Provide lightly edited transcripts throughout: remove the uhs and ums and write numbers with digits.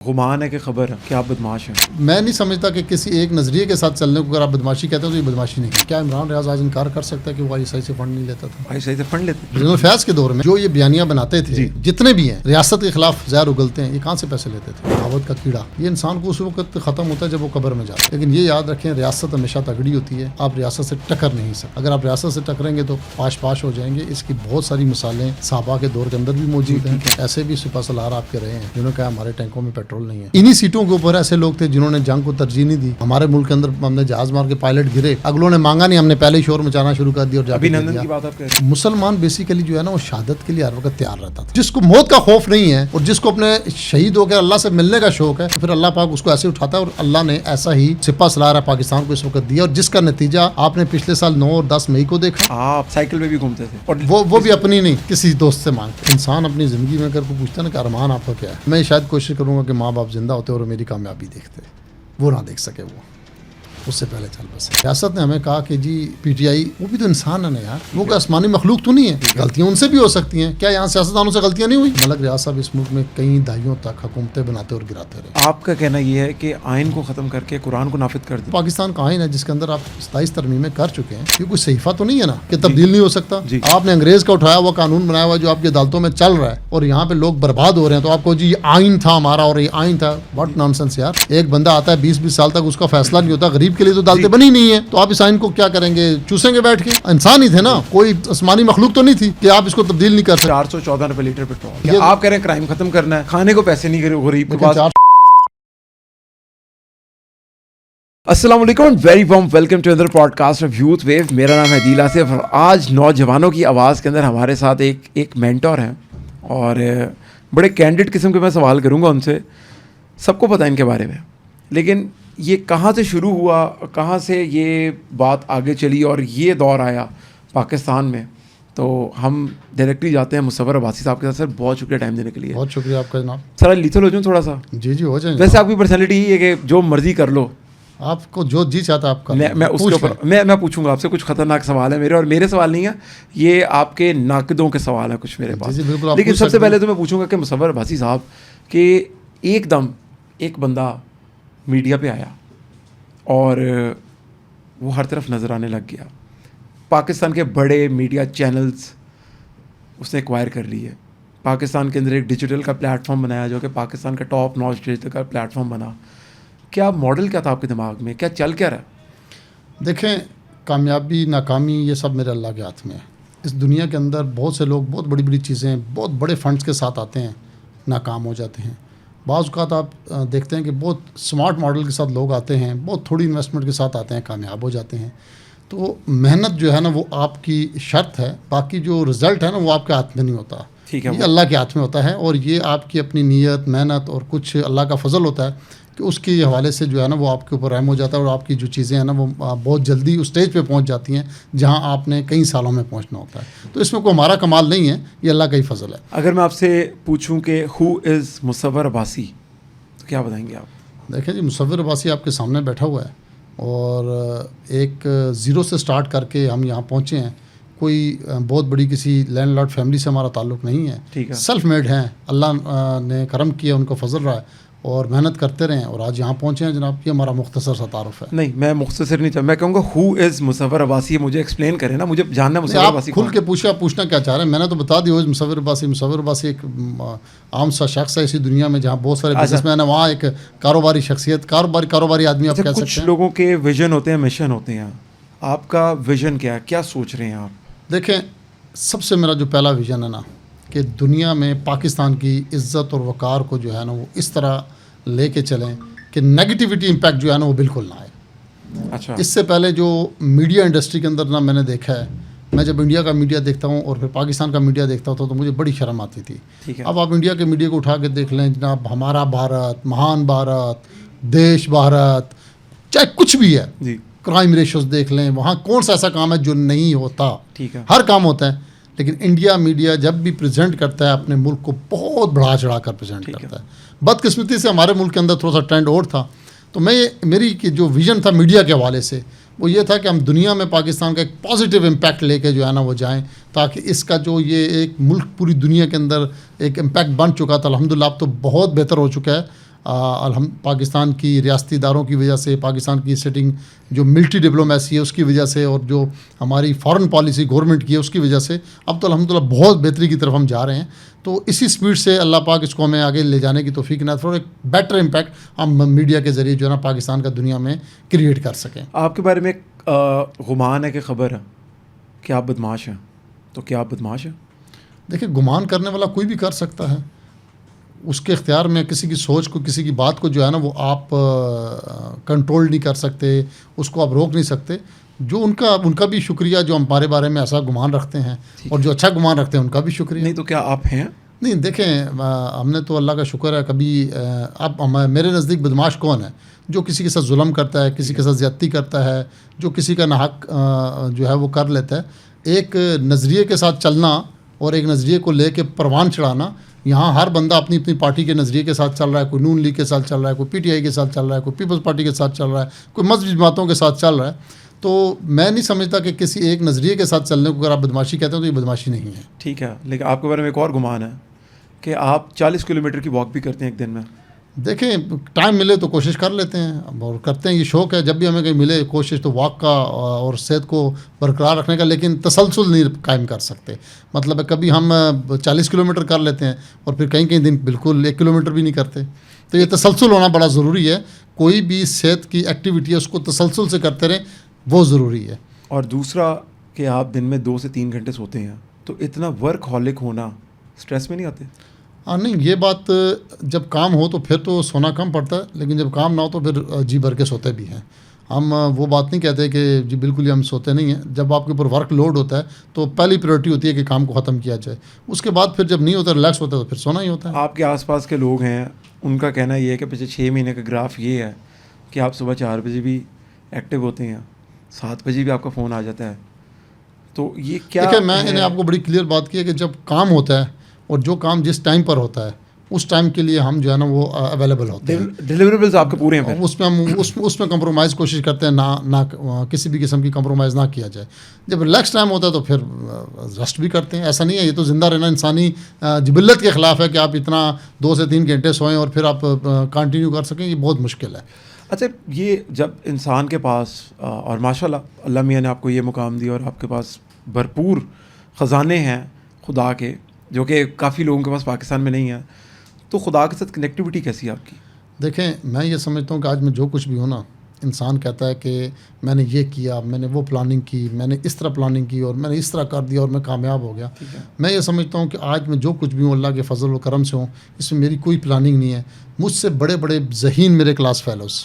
غمان ہے کہ خبر ہے کہ آپ بدماش ہیں. میں نہیں سمجھتا کہ کسی ایک نظریے کے ساتھ چلنے کو اگر آپ بدماشی کہتے ہیں تو یہ بدماشی نہیں ہے. کیا عمران ریاض آج انکار کر سکتا ہے کہ وہ آئی ایس آئی سے فنڈ نہیں لیتا تھا؟ آئی ایس آئی سے فنڈ لیتے جنرل فیض کے دور میں جو یہ بیانیاں بناتے تھے جتنے بھی ہیں ریاست کے خلاف زہر اگلتے ہیں، یہ کہاں سے پیسے لیتے تھے؟ دعوت کا کیڑا یہ انسان کو اس وقت ختم ہوتا ہے جب وہ قبر میں جاتا ہے. لیکن یہ یاد رکھیں ریاست ہمیشہ تگڑی ہوتی ہے، آپ ریاست سے ٹکر نہیں سکتے. اگر آپ ریاست سے ٹکریں گے تو پاش ہو جائیں گے. اس کی بہت ساری مثالیں صحابہ کے دور کے اندر بھی موجود ہیں. ایسے بھی سپہ سالار آپ کے رہے ہیں جنہوں نے کہا ہمارے ٹینکوں میں پیٹرول نہیں ہے. انہی سیٹوں کے اوپر ایسے لوگ تھے جنہوں نے جنگ کو ترجیح نہیں دی. ہمارے ملک کے اندر ہم نے جہاز مار کے پائلٹ گرے، اگلوں نے مانگا نہیں، ہم نے پہلے ہی شور مچانا شروع کر دیا اور ابھی نندن کی بات آپ کہہ رہے ہیں. مسلمان بیسیکلی جو ہے نا وہ شہادت کے لیے ہر وقت تیار رہتا تھا. جس کو موت کا خوف نہیں ہے اور جس کو اپنے شہید ہو کے اللہ سے ملنے کا شوق ہے تو پھر اللہ پاک اس کو ایسے اٹھاتا ہے. اور اللہ نے ایسا ہی سپہ سالار پاکستان کو اس وقت دیا، اور جس کا نتیجہ آپ نے پچھلے سال 9 اور 10 مئی کو دیکھا. آپ سائیکل پہ بھی گھومتے تھے اور وہ بھی اپنی نہیں کسی دوست سے مانگتے. انسان اپنی زندگی میں اگر کوئی پوچھتا ہے نا کہ ارمان آپ کا کیا ہے، میں شاید کوشش کروں گا کہ ماں باپ زندہ ہوتے اور میری کامیابی دیکھتے، وہ نہ دیکھ سکے. وہ اس سے پہلے چل بسے. ریاست نے ہمیں کہا کہ جی پی ٹی آئی وہ بھی تو انسان ہے نا یار، وہ کوئی آسمانی مخلوق تو نہیں ہے، غلطیاں ان سے بھی ہو سکتی ہیں. کیا یہاں سیاستدانوں سے غلطیاں نہیں ہوئی؟ ملک ریاض صاحب اس ملک میں کئی دہائیوں تک حکومتیں بناتے اور گراتے رہے. آپ کا کہنا یہ ہے کہ آئین کو ختم کر کے قرآن کو نافذ کر دیں. پاکستان کا آئین ہے جس کے اندر آپ 27 ترمیمیں کر چکے ہیں، یہ کوئی صحیفہ تو نہیں ہے نا کہ تبدیل نہیں ہو سکتا. آپ نے انگریز کا اٹھایا ہوا قانون بنایا ہوا جو آپ کی عدالتوں میں چل رہا ہے اور یہاں پہ لوگ برباد ہو رہے ہیں، تو آپ کو جی آئین تھا ہمارا اور یہ آئین تھا. واٹ نان سینس یار. ایک بندہ آتا ہے 20 سال تک اس کا فیصلہ نہیں ہوتا. غریب کے لیے تو عدالتیں بنی نہیں ہے، تو آپ اس آئین کو کیا کریں گے؟ چوسیں گے بیٹھ کے؟ انسان ہی تھے نا، کوئی آسمانی مخلوق تو نہیں تھی کہ آپ اس کو تبدیل نہیں کر سکتے. 414 روپے لیٹر پیٹرول. آپ کہہ رہے ہیں کرائم ختم کرنا ہے، کھانے کو پیسے نہیں کرے غریب کے پاس. السلام علیکم، very warm welcome to other podcast of youth view. میرا نام ہے عدیل آصف اور آج نوجوانوں کی آواز کے اندر ہمارے ساتھ ایک مینٹور ہیں اور بڑے کینڈیڈ قسم کے میں سوال کروں گا ان سے. سب کو پتہ ہے ان کے بارے میں، لیکن یہ کہاں سے شروع ہوا، کہاں سے یہ بات آگے چلی اور یہ دور آیا پاکستان میں. تو ہم ڈائریکٹلی جاتے ہیں مصور عباسی صاحب کے ساتھ. سر بہت شکریہ ٹائم دینے کے لیے. بہت شکریہ آپ کا جناب. سر لیتھل ہو جاؤں تھوڑا سا؟ جی ہو جائیں. ویسے آپ کی پرسنالٹی یہ ہے کہ جو مرضی کر لو، آپ کو جو جی چاہتا آپ کا. میں اس کے اوپر میں پوچھوں گا آپ سے. کچھ خطرناک سوال ہے میرے، اور میرے سوال نہیں ہے یہ، آپ کے ناقدوں کے سوال ہیں کچھ میرے پاس. لیکن سب سے پہلے تو میں پوچھوں گا کہ مصور عباسی صاحب کہ ایک دم ایک بندہ میڈیا پہ آیا اور وہ ہر طرف نظر آنے لگ گیا. پاکستان کے بڑے میڈیا چینلز اس نے ایکوائر کر لی ہے. پاکستان کے اندر ایک ڈیجیٹل کا پلیٹ فارم بنایا جو کہ پاکستان کا ٹاپ نوچ ڈیجیٹل کا پلیٹ فارم بنا. کیا ماڈل کیا تھا آپ کے دماغ میں؟ کیا چل کیا رہا؟ دیکھیں، کامیابی ناکامی یہ سب میرے اللہ کے ہاتھ میں ہے. اس دنیا کے اندر بہت سے لوگ بہت بڑی بڑی چیزیں بہت بڑے فنڈز کے ساتھ آتے ہیں، ناکام ہو جاتے ہیں. بعض اوقات آپ دیکھتے ہیں کہ بہت سمارٹ ماڈل کے ساتھ لوگ آتے ہیں، بہت تھوڑی انویسٹمنٹ کے ساتھ آتے ہیں، کامیاب ہو جاتے ہیں. تو محنت جو ہے نا وہ آپ کی شرط ہے، باقی جو رزلٹ ہے نا وہ آپ کے ہاتھ میں نہیں ہوتا. ٹھیک ہے، یہ اللہ کے ہاتھ میں ہوتا ہے. اور یہ آپ کی اپنی نیت، محنت اور کچھ اللہ کا فضل ہوتا ہے کہ اس کے حوالے سے جو ہے نا وہ آپ کے اوپر رحم ہو جاتا ہے اور آپ کی جو چیزیں ہیں نا وہ بہت جلدی اس اسٹیج پہ پہنچ جاتی ہیں جہاں آپ نے کئی سالوں میں پہنچنا ہوتا ہے. تو اس میں کوئی ہمارا کمال نہیں ہے، یہ اللہ کا ہی فضل ہے. اگر میں آپ سے پوچھوں کہ ہو از مصور عباسی تو کیا بتائیں گے آپ؟ دیکھیں جی، مصور عباسی آپ کے سامنے بیٹھا ہوا ہے اور ایک زیرو سے سٹارٹ کر کے ہم یہاں پہنچے ہیں. کوئی بہت بڑی کسی لینڈ لارڈ فیملی سے ہمارا تعلق نہیں ہے. ٹھیک ہے، سیلف میڈ ہیں، اللہ نے کرم کیا، ان کو فضل رہا ہے اور محنت کرتے رہے اور آج یہاں پہنچے ہیں جناب. یہ ہمارا مختصر سا تعارف ہے. نہیں میں مختصر نہیں چاہتا، میں کہوں گا ہو از مصور عباسی. مجھے ایکسپلین کریں نا، مجھے جاننا ہے مصور عباسی. کھل کے پوچھے، آپ پوچھنا کیا چاہ رہے ہیں؟ میں نے تو بتا دی مصور عباسی. مصور عباسی ایک عام سا شخص ہے اسی دنیا میں جہاں بہت سارے بزنس مین ہیں، وہاں ایک کاروباری شخصیت، کاروباری آدمی آپ کہہ سکتے ہیں. کچھ لوگوں کے ویژن ہوتے ہیں، مشن ہوتے ہیں. آپ کا ویژن کیا ہے؟ کیا سوچ رہے ہیں آپ؟ دیکھیں، سب سے میرا جو پہلا ویژن ہے نا کہ دنیا میں پاکستان کی عزت اور وقار کو جو ہے نا وہ اس طرح لے کے چلیں کہ نیگیٹیوٹی امپیکٹ جو ہے نا وہ بالکل نہ آئے. اچھا، اس سے پہلے جو میڈیا انڈسٹری کے اندر نا میں نے دیکھا ہے، میں جب انڈیا کا میڈیا دیکھتا ہوں اور پھر پاکستان کا میڈیا دیکھتا ہوں تو مجھے بڑی شرم آتی تھی. اب آپ انڈیا کے میڈیا کو اٹھا کے دیکھ لیں جناب، ہمارا بھارت، مہان بھارت، دیش بھارت، چاہے کچھ بھی ہے جی، کرائم ریشوز دیکھ لیں، وہاں کون سا ایسا کام ہے جو نہیں ہوتا؟ ٹھیک ہے، ہر کام ہوتا ہے. لیکن انڈیا میڈیا جب بھی پریزنٹ کرتا ہے اپنے ملک کو بہت بڑھا چڑھا کر پریزنٹ کرتا ہے. بدقسمتی سے ہمارے ملک کے اندر تھوڑا سا ٹرینڈ اور تھا. تو میری جو ویژن تھا میڈیا کے حوالے سے وہ یہ تھا کہ ہم دنیا میں پاکستان کا ایک پازیٹیو امپیکٹ لے کے جو ہے نا وہ جائیں، تاکہ اس کا جو یہ ایک ملک پوری دنیا کے اندر ایک امپیکٹ بن چکا تھا، الحمدللہ اب تو بہت بہتر ہو چکا ہے. پاکستان کی ریاستی اداروں کی وجہ سے، پاکستان کی سیٹنگ جو ملٹری ڈپلومیسی ہے اس کی وجہ سے، اور جو ہماری فارن پالیسی گورنمنٹ کی ہے اس کی وجہ سے اب تو الحمدللہ بہت بہتری کی طرف ہم جا رہے ہیں. تو اسی سپیڈ سے اللہ پاک اس کو ہمیں آگے لے جانے کی توفیق عنایت فرمائے، ایک بیٹر امپیکٹ ہم میڈیا کے ذریعے جو ہے نا پاکستان کا دنیا میں کریٹ کر سکیں. آپ کے بارے میں ایک گمان ہے کہ خبر ہے کہ آپ بدماش ہیں، تو کیا آپ بدماش ہیں؟ دیکھیں، گمان کرنے والا کوئی بھی کر سکتا ہے، اس کے اختیار میں کسی کی سوچ کو، کسی کی بات کو جو ہے نا وہ آپ کنٹرول نہیں کر سکتے، اس کو آپ روک نہیں سکتے. جو ان کا بھی شکریہ جو ہمارے بارے میں ایسا گمان رکھتے ہیں، اور جو اچھا گمان رکھتے ہیں ان کا بھی شکریہ. نہیں تو کیا آپ ہیں؟ نہیں، دیکھیں، ہم نے تو اللہ کا شکر ہے کبھی اب میرے نزدیک بدماش کون ہے؟ جو کسی کے ساتھ ظلم کرتا ہے، کسی کے ساتھ زیادتی کرتا ہے، جو کسی کا ناحق جو ہے وہ کر لیتا ہے. ایک نظریے کے ساتھ چلنا اور ایک نظریے کو لے کے پروان چڑھانا، یہاں ہر بندہ اپنی اپنی پارٹی کے نظریے کے ساتھ چل رہا ہے. کوئی نون لیگ کے ساتھ چل رہا ہے، کوئی پی ٹی آئی کے ساتھ چل رہا ہے، کوئی پیپلز پارٹی کے ساتھ چل رہا ہے، کوئی مذہبی جماعتوں کے ساتھ چل رہا ہے. تو میں نہیں سمجھتا کہ کسی ایک نظریے کے ساتھ چلنے کو اگر آپ بدماشی کہتے ہیں تو یہ بدماشی نہیں ہے. ٹھیک ہے، لیکن آپ کے بارے میں ایک اور گمان ہے کہ آپ 40 کلومیٹر کی واک بھی کرتے ہیں ایک دن میں. دیکھیں، ٹائم ملے تو کوشش کر لیتے ہیں اور کرتے ہیں، یہ شوق ہے. جب بھی ہمیں کہیں ملے کوشش تو واک کا اور صحت کو برقرار رکھنے کا، لیکن تسلسل نہیں قائم کر سکتے. مطلب ہے کبھی ہم 40 کلومیٹر کر لیتے ہیں اور پھر کہیں دن بالکل 1 کلومیٹر بھی نہیں کرتے. تو یہ تسلسل ہونا بڑا ضروری ہے. کوئی بھی صحت کی ایکٹیویٹی ہے اس کو تسلسل سے کرتے رہیں، وہ ضروری ہے. اور دوسرا کہ آپ دن میں 2 سے 3 گھنٹے سوتے ہیں، تو اتنا ورک ہالک ہونا اسٹریس میں نہیں آتے؟ نہیں، یہ بات جب کام ہو تو پھر تو سونا کم پڑتا ہے، لیکن جب کام نہ ہو تو پھر جی بھر کے سوتے بھی ہیں. ہم وہ بات نہیں کہتے کہ جی بالکل ہی ہم سوتے نہیں ہیں. جب آپ کے اوپر ورک لوڈ ہوتا ہے تو پہلی پریورٹی ہوتی ہے کہ کام کو ختم کیا جائے. اس کے بعد پھر جب نہیں ہوتا، ریلیکس ہوتا ہے، تو پھر سونا ہی ہوتا ہے. آپ کے آس پاس کے لوگ ہیں، ان کا کہنا یہ ہے کہ پچھلے 6 مہینے کا گراف یہ ہے کہ آپ صبح 4 بجے بھی ایکٹیو ہوتے ہیں، 7 بجے بھی آپ کا فون آ جاتا ہے. تو یہ کیا؟ دیکھیں، میں نے آپ کو بڑی کلیئر بات کی ہے کہ جب کام ہوتا ہے اور جو کام جس ٹائم پر ہوتا ہے اس ٹائم کے لیے ہم جو ہے نا وہ اویلیبل ہوتے ہیں. ڈیلیوریبلز آپ کے پورے ہیں. اس میں ہم اس میں کمپرومائز کوشش کرتے ہیں، نہ کسی بھی قسم کی کمپرومائز نہ کیا جائے. جب ریلیکس ٹائم ہوتا ہے تو پھر ریسٹ بھی کرتے ہیں. ایسا نہیں ہے، یہ تو زندہ رہنا انسانی جبلت کے خلاف ہے کہ آپ اتنا 2 سے 3 گھنٹے سوئیں اور پھر آپ کنٹینیو کر سکیں. یہ بہت مشکل ہے. اچھا، یہ جب انسان کے پاس اور ماشاء اللہ اللہ میاں نے آپ کو یہ مقام دیا اور آپ کے پاس بھرپور خزانے ہیں خدا کے، جو کہ کافی لوگوں کے پاس پاکستان میں نہیں ہیں، تو خدا کے ساتھ کنیکٹیوٹی کیسی ہے آپ کی؟ دیکھیں، میں یہ سمجھتا ہوں کہ آج میں جو کچھ بھی ہوں نا، انسان کہتا ہے کہ میں نے یہ کیا، میں نے وہ پلاننگ کی، میں نے اس طرح پلاننگ کی اور میں نے اس طرح کر دیا اور میں کامیاب ہو گیا. میں یہ سمجھتا ہوں کہ آج میں جو کچھ بھی ہوں اللہ کے فضل و کرم سے ہوں. اس میں میری کوئی پلاننگ نہیں ہے. مجھ سے بڑے بڑے ذہین میرے کلاس فیلوز،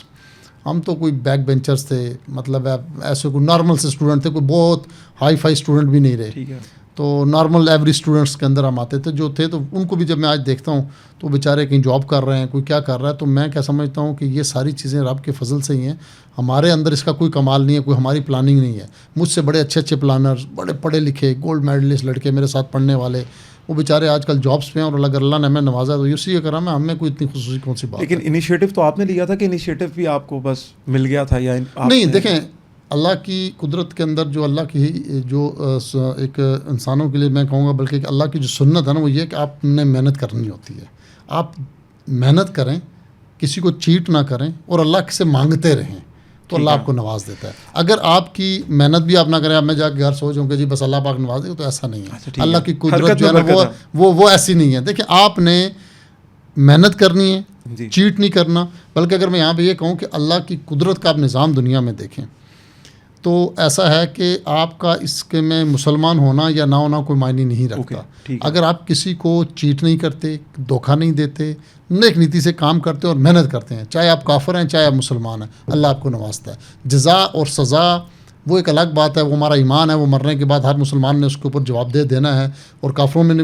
ہم تو کوئی بیک بینچرز تھے، مطلب ایسے کوئی نارمل سے اسٹوڈنٹ تھے، کوئی بہت ہائی فائی اسٹوڈنٹ بھی نہیں رہے. ٹھیک ہے. تو نارمل ایوریج اسٹوڈنٹس کے اندر ہم آتے تھے جو تھے. تو ان کو بھی جب میں آج دیکھتا ہوں تو بیچارے کہیں جاب کر رہے ہیں، کوئی کیا کر رہا ہے. تو میں کیا سمجھتا ہوں کہ یہ ساری چیزیں رب کے فضل سے ہی ہیں. ہمارے اندر اس کا کوئی کمال نہیں ہے، کوئی ہماری پلاننگ نہیں ہے. مجھ سے بڑے اچھے اچھے پلانرز، بڑے پڑھے لکھے گولڈ میڈلسٹ لڑکے میرے ساتھ پڑھنے والے، وہ بیچارے آج کل جابس پہ ہیں اور اگر اللہ نے ہمیں نوازا تو اسی کے کرم ہے. ہمیں کوئی اتنی خصوصی کون سی بات. لیکن انیشیٹو تو آپ نے لیا تھا کہ انیشیٹو بھی آپ کو بس مل گیا تھا یا نہیں؟ دیکھیں، اللہ کی قدرت کے اندر جو اللہ کی جو ایک انسانوں کے لیے میں کہوں گا، بلکہ کہ اللہ کی جو سنت ہے نا وہ یہ کہ آپ نے محنت کرنی ہوتی ہے. آپ محنت کریں، کسی کو چیٹ نہ کریں اور اللہ سے مانگتے رہیں تو اللہ آپ کو نواز دیتا ہے. اگر آپ کی محنت بھی آپ نہ کریں، اب میں جا کے گھر سو جاؤں کہ جی بس اللہ پاک نواز دے، تو ایسا نہیں ہے. اللہ کی قدرت جو ہے نا وہ ایسی نہیں ہے. دیکھیں، آپ نے محنت کرنی ہے، چیٹ نہیں کرنا. بلکہ اگر میں یہاں پہ یہ کہوں کہ اللہ کی قدرت کا آپ نظام دنیا میں دیکھیں تو ایسا ہے کہ آپ کا اس کے میں مسلمان ہونا یا نہ ہونا کوئی معنی نہیں رکھتا. اگر آپ کسی کو چیٹ نہیں کرتے، دھوکہ نہیں دیتے، نیک نیتی سے کام کرتے اور محنت کرتے ہیں، چاہے آپ کافر ہیں چاہے آپ مسلمان ہیں، اللہ آپ کو نوازتا ہے. جزا اور سزا وہ ایک الگ بات ہے، وہ ہمارا ایمان ہے. وہ مرنے کے بعد ہر مسلمان نے اس کے اوپر جواب دے دینا ہے اور کافروں میں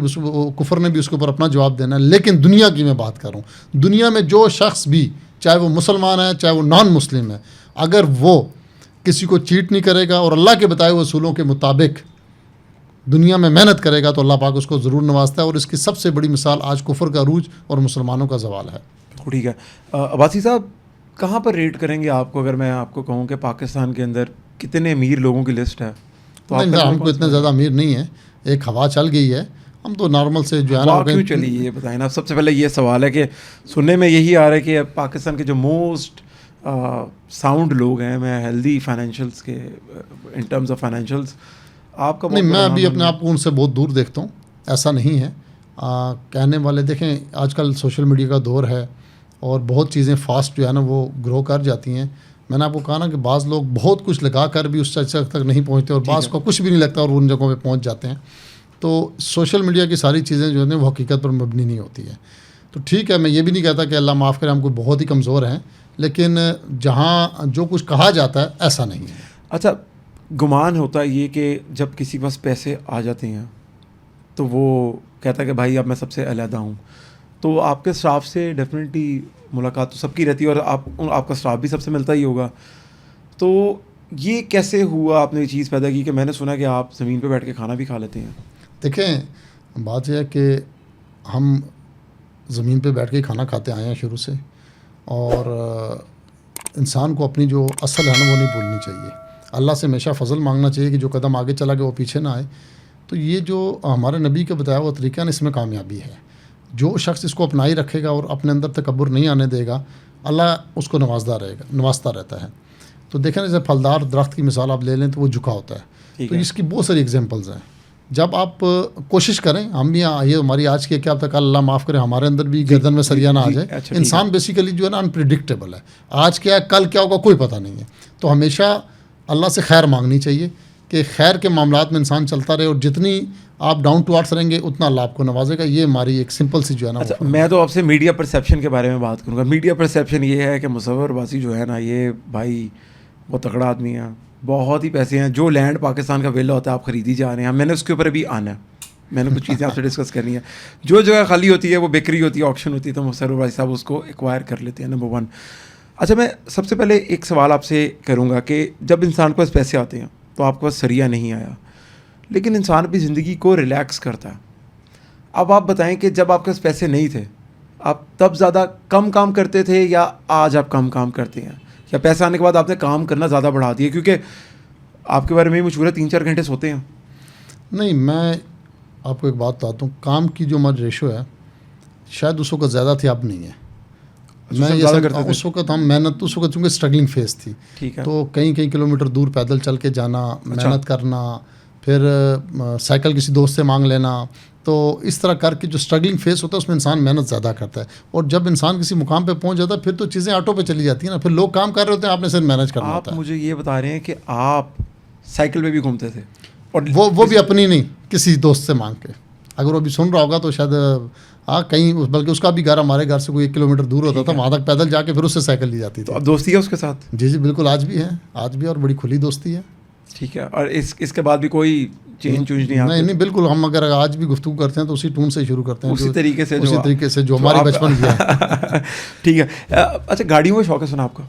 کفر نے بھی اس کے اوپر اپنا جواب دینا ہے. لیکن دنیا کی میں بات کروں، دنیا میں جو شخص بھی، چاہے وہ مسلمان ہے چاہے وہ نان مسلم ہے، اگر وہ کسی کو چیٹ نہیں کرے گا اور اللہ کے بتائے ہوئے اصولوں کے مطابق دنیا میں محنت کرے گا تو اللہ پاک اس کو ضرور نوازتا ہے. اور اس کی سب سے بڑی مثال آج کفر کا عروج اور مسلمانوں کا زوال ہے. ٹھیک ہے. عباسی صاحب، کہاں پر ریٹ کریں گے آپ کو اگر میں آپ کو کہوں کہ پاکستان کے اندر کتنے امیر لوگوں کی لسٹ ہے؟ تو ہم کو اتنے زیادہ امیر نہیں ہیں. ایک ہوا چل گئی ہے ہم تو نارمل سے جو ہے نا کیوں چلی یہ بتائیں نا. سب سے پہلے یہ سوال ہے کہ سننے میں یہی آ رہا ہے کہ پاکستان کے جو موسٹ ساؤنڈ لوگ ہیں, میں ہیلدی فائنینشیلس کے ان ٹرمز آف فائنینشیلس, آپ کا نہیں, میں ابھی اپنے آپ کو ان سے بہت دور دیکھتا ہوں. ایسا نہیں ہے. کہنے والے دیکھیں آج کل سوشل میڈیا کا دور ہے اور بہت چیزیں فاسٹ جو ہے نا وہ گرو کر جاتی ہیں. میں نے آپ کو کہا نا کہ بعض لوگ بہت کچھ لگا کر بھی اس جگہ تک نہیں پہنچتے اور بعض کو کچھ بھی نہیں لگتا اور ان جگہوں پہ پہنچ جاتے ہیں. تو سوشل میڈیا کی ساری چیزیں جو ہیں وہ حقیقت پر مبنی نہیں ہوتی ہے. تو ٹھیک ہے, میں یہ بھی نہیں کہتا کہ اللہ معاف کرے ہم کوئی بہت ہی کمزور ہیں, لیکن جہاں جو کچھ کہا جاتا ہے ایسا نہیں ہے. اچھا, گمان ہوتا ہے یہ کہ جب کسی کے پاس پیسے آ جاتے ہیں تو وہ کہتا ہے کہ بھائی اب میں سب سے علیحدہ ہوں. تو آپ کے اسٹاف سے ڈیفینیٹلی ملاقات تو سب کی رہتی ہے اور آپ کا اسٹاف بھی سب سے ملتا ہی ہوگا. تو یہ کیسے ہوا, آپ نے یہ چیز پیدا کی کہ میں نے سنا کہ آپ زمین پہ بیٹھ کے کھانا بھی کھا لیتے ہیں؟ دیکھیں بات یہ ہے کہ ہم زمین پہ بیٹھ کے کھانا کھاتے آئے ہیں شروع سے, اور انسان کو اپنی جو اصل ہے نا وہ نہیں بھولنی چاہیے. اللہ سے ہمیشہ فضل مانگنا چاہیے کہ جو قدم آگے چلا گیا وہ پیچھے نہ آئے. تو یہ جو ہمارے نبی کے بتایا ہوا طریقہ نا, اس میں کامیابی ہے. جو شخص اس کو اپنائی رکھے گا اور اپنے اندر تکبر نہیں آنے دے گا, اللہ اس کو نوازتا رہتا ہے. تو دیکھیں جیسے پھلدار درخت کی مثال آپ لے لیں تو وہ جھکا ہوتا ہے. تو اس کی بہت ساری ایگزامپلز ہیں. جب آپ کوشش کریں, ہم بھی یہ ہماری آج کی کیا تک اللہ معاف کرے ہمارے اندر بھی گردن میں سریا نہ آ جائے. انسان بیسیکلی جو ہے نا انپریڈکٹیبل ہے. آج کیا ہے کل کیا ہوگا کوئی پتہ نہیں ہے. تو ہمیشہ اللہ سے خیر مانگنی چاہیے کہ خیر کے معاملات میں انسان چلتا رہے, اور جتنی آپ ڈاؤن ٹو ارتھ رہیں گے اتنا اللہ آپ کو نوازے گا. یہ ہماری ایک سمپل سی جو ہے نا. اچھا, میں تو آپ سے میڈیا پرسیپشن کے بارے میں بات کروں گا. میڈیا پرسیپشن یہ ہے کہ مصور باسی جو ہے نا یہ بھائی بہت تگڑا آدمی ہے, بہت ہی پیسے ہیں. جو لینڈ پاکستان کا ویلا ہوتا ہے آپ خریدی جا رہے ہیں. میں نے اس کے اوپر ابھی آنا ہے, میں نے کچھ چیزیں آپ سے ڈسکس کرنی ہے. جو جگہ خالی ہوتی ہے وہ بکری ہوتی ہے, آکشن ہوتی ہے, تو مصور بھائی صاحب اس کو ایکوائر کر لیتے ہیں. نمبر 1. اچھا, میں سب سے پہلے ایک سوال آپ سے کروں گا کہ جب انسان کے پاس پیسے آتے ہیں تو آپ کے پاس سریا نہیں آیا, لیکن انسان اپنی زندگی کو ریلیکس کرتا ہے. اب آپ بتائیں کہ جب آپ کے پاس پیسے نہیں تھے آپ تب زیادہ کم کام کرتے تھے یا آج آپ کم کام کرتے ہیں, یا پیسے آنے کے بعد آپ نے کام کرنا زیادہ بڑھا دیا؟ کیونکہ آپ کے بارے میں مشہور ہے 3-4 گھنٹے سوتے ہیں. نہیں, میں آپ کو ایک بات بتاتا ہوں, کام کی جو ہماری ریشو ہے شاید اس وقت زیادہ تھی, اب نہیں ہے. میں یہ اس وقت ہم محنت, اس وقت چونکہ اسٹرگلنگ فیز تھی, تو کئی کلومیٹر دور پیدل چل کے جانا, محنت کرنا, پھر سائیکل کسی دوست سے مانگ لینا. تو اس طرح کر کے جو اسٹرگلنگ فیز ہوتا ہے اس میں انسان محنت زیادہ کرتا ہے, اور جب انسان کسی مقام پہ پہنچ جاتا ہے پھر تو چیزیں آٹو پہ چلی جاتی ہیں نا. پھر لوگ کام کر رہے ہوتے ہیں, آپ نے صرف مینیج کرنا ہوتا ہے. آپ مجھے یہ بتا رہے ہیں کہ آپ سائیکل پہ بھی گھومتے تھے, اور وہ بھی اپنی نہیں, کسی دوست سے مانگ کے. اگر وہ بھی سن رہا ہوگا تو شاید کہیں, بلکہ اس کا بھی گھر ہمارے گھر سے کوئی 1 کلومیٹر دور ہوتا تھا, وہاں تک پیدل جا کے پھر اس سے سائیکل لی جاتی تھی. اب دوستی ہے اس کے ساتھ؟ جی بالکل, آج بھی ہے, اور بڑی کھلی دوستی ہے. ٹھیک ہے, اور اس کے بعد بھی کوئی چینج نہیں؟ بالکل, ہم اگر آج بھی گفتگو کرتے ہیں تو اسی ٹون سے شروع کرتے ہیں, اسی طریقے سے جو ہماری بچپن کی ہے. ٹھیک ہے. اچھا, گاڑیوں کا شوق ہے سنا آپ کا؟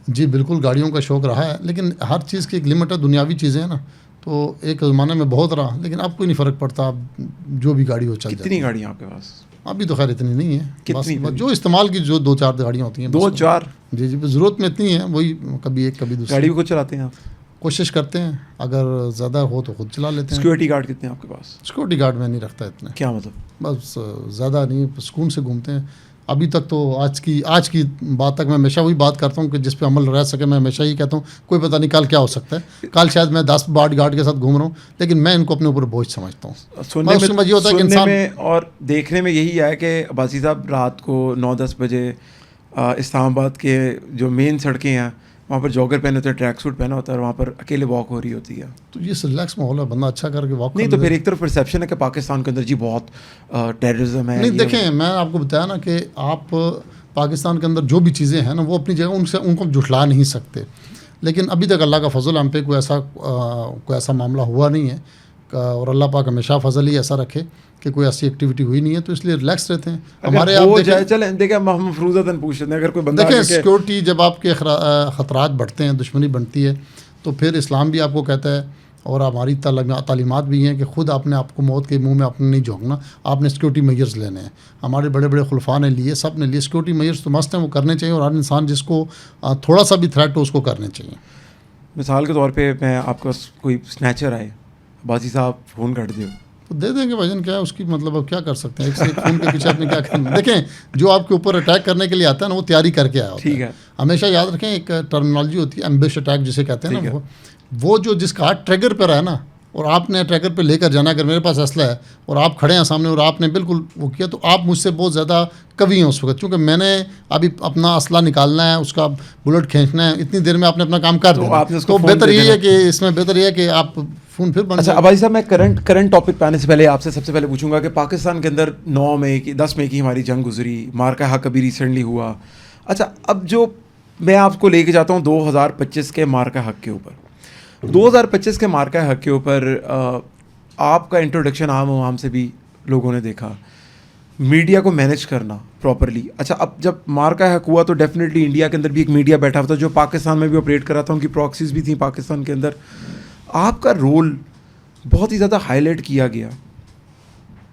جی بالکل, گاڑیوں کا شوق رہا ہے, لیکن ہر چیز کی ایک لمٹ ہے. دنیاوی چیزیں ہیں نا, تو ایک زمانے میں بہت رہا, لیکن اب کوئی نہیں فرق پڑتا, اب جو بھی گاڑی ہو چل جاتی ہے. کتنی گاڑیاں آپ کے پاس؟ ابھی تو خیر اتنی نہیں ہے, جو استعمال کی جو 2-4 گاڑیاں ہوتی ہیں. 2-4؟ جی ضرورت میں اتنی ہیں, وہی کبھی ایک کبھی دوسری. گاڑی بھی خود چلاتے ہیں آپ؟ کوشش کرتے ہیں, اگر زیادہ ہو تو خود چلا لیتے ہیں. سیکورٹی گارڈ کتنے ہیں آپ کے پاس؟ سیکورٹی گارڈ میں نہیں رکھتا اتنے. کیا مطلب؟ بس زیادہ نہیں, سکون سے گھومتے ہیں. ابھی تک تو آج کی بات تک میں ہمیشہ وہی بات کرتا ہوں کہ جس پہ عمل رہ سکے. میں ہمیشہ ہی کہتا ہوں کوئی پتہ نہیں کل کیا ہو سکتا ہے. کل شاید میں 10 باڈی گارڈ کے ساتھ گھوم رہا ہوں, لیکن میں ان کو اپنے اوپر بوجھ سمجھتا ہوں. سننے میں اور دیکھنے میں یہی ہے کہ عباسی صاحب رات کو 9-10 بجے اسلام آباد کے جو مین سڑکیں ہیں وہاں پر جاگر پہنے ہوتے ہیں, ٹریک سوٹ پہنا ہوتا ہے, اور وہاں پر اکیلے واک ہو رہی ہوتی ہے. تو یہ ریلیکس ماحول ہے, بندہ اچھا کر کے واک. نہیں تو پھر ایک طرف پرسیپشن ہے کہ پاکستان کے اندر جی بہت ٹیررزم ہے. نہیں دیکھیں, میں آپ کو بتایا نا کہ آپ پاکستان کے اندر جو بھی چیزیں ہیں نا وہ اپنی جگہ ان کو جھٹلا نہیں سکتے, لیکن ابھی تک اللہ کا فضل ہم پہ کوئی ایسا معاملہ ہوا نہیں ہے, اور اللہ پاک ہمیشہ فضل ہی ایسا رکھے کہ کوئی ایسی ایکٹیویٹی ہوئی نہیں ہے, تو اس لیے ریلیکس رہتے ہیں. ہمارے ہم مفروضتاً پوچھ لیتے ہیں, اگر کوئی بندہ دیکھیں سیکورٹی جب آپ کے خطرات بڑھتے ہیں, دشمنی بنتی ہے, تو پھر اسلام بھی آپ کو کہتا ہے اور ہماری تعلیمات بھی ہیں کہ خود آپ نے آپ کو موت کے منہ میں آپ نے نہیں جھونکنا, آپ نے سیکورٹی میئرز لینے ہیں. ہمارے بڑے بڑے خلفاء نے لیے, سب نے لیے. سیکورٹی میئرز تو مست ہیں, وہ کرنے چاہیے, اور ہر انسان جس کو تھوڑا سا بھی تھریٹ ہو اس کو کرنے چاہیے. مثال کے طور پہ میں آپ کا کوئی سنیچر آئے, باسی صاحب فون کر دیو, تو دے دیں گے بھجن، کیا ہے اس کی مطلب اب کیا کر سکتے ہیں، ایک سے ایک خون کے پیچھے آپ نے کیا کرنا. دیکھیں جو آپ کے اوپر اٹیک کرنے کے لیے آتا ہے نا وہ تیاری کر کے آیا ہوتا ہے. ہمیشہ یاد رکھیں ایک ٹرمنالوجی ہوتی ہے ایمبش اٹیک جسے کہتے ہیں نا، وہ جو جس کا ہاتھ ٹریگر پر ہے نا اور آپ نے ٹریگر پہ لے کر جانا، اگر میرے پاس اسلحہ ہے اور آپ کھڑے ہیں سامنے اور آپ نے بالکل وہ کیا، تو آپ مجھ سے بہت زیادہ قوی ہیں اس وقت، چونکہ میں نے ابھی اپنا اسلحہ نکالنا ہے، اس کا بلٹ کھینچنا ہے، اتنی دیر میں آپ نے اپنا کام کر دیا. تو بہتر یہ ہے کہ اس میں بہتر یہ ہے کہ آپ فون پھر بن. اچھا عباسی صاحب، میں کرنٹ ٹاپک پہ آنے سے پہلے آپ سے سب سے پہلے پوچھوں گا کہ پاکستان کے اندر 10 مئی کی ہماری جنگ گزری، مارکا حق ابھی ریسنٹلی ہوا. اچھا اب جو میں آپ کو لے کے جاتا ہوں 2025 کے مارکا حق کے اوپر. 2025 کے مارکا حق کے اوپر آپ کا انٹروڈکشن عام سے بھی لوگوں نے دیکھا، میڈیا کو مینیج کرنا پراپرلی. اچھا اب جب مارکا حق ہوا تو ڈیفینیٹلی انڈیا کے اندر بھی ایک میڈیا بیٹھا ہوا تھا جو پاکستان میں بھی آپریٹ کر رہا تھا، ان کی پراکسیز بھی تھیں پاکستان کے اندر. آپ کا رول بہت ہی زیادہ ہائی لائٹ کیا گیا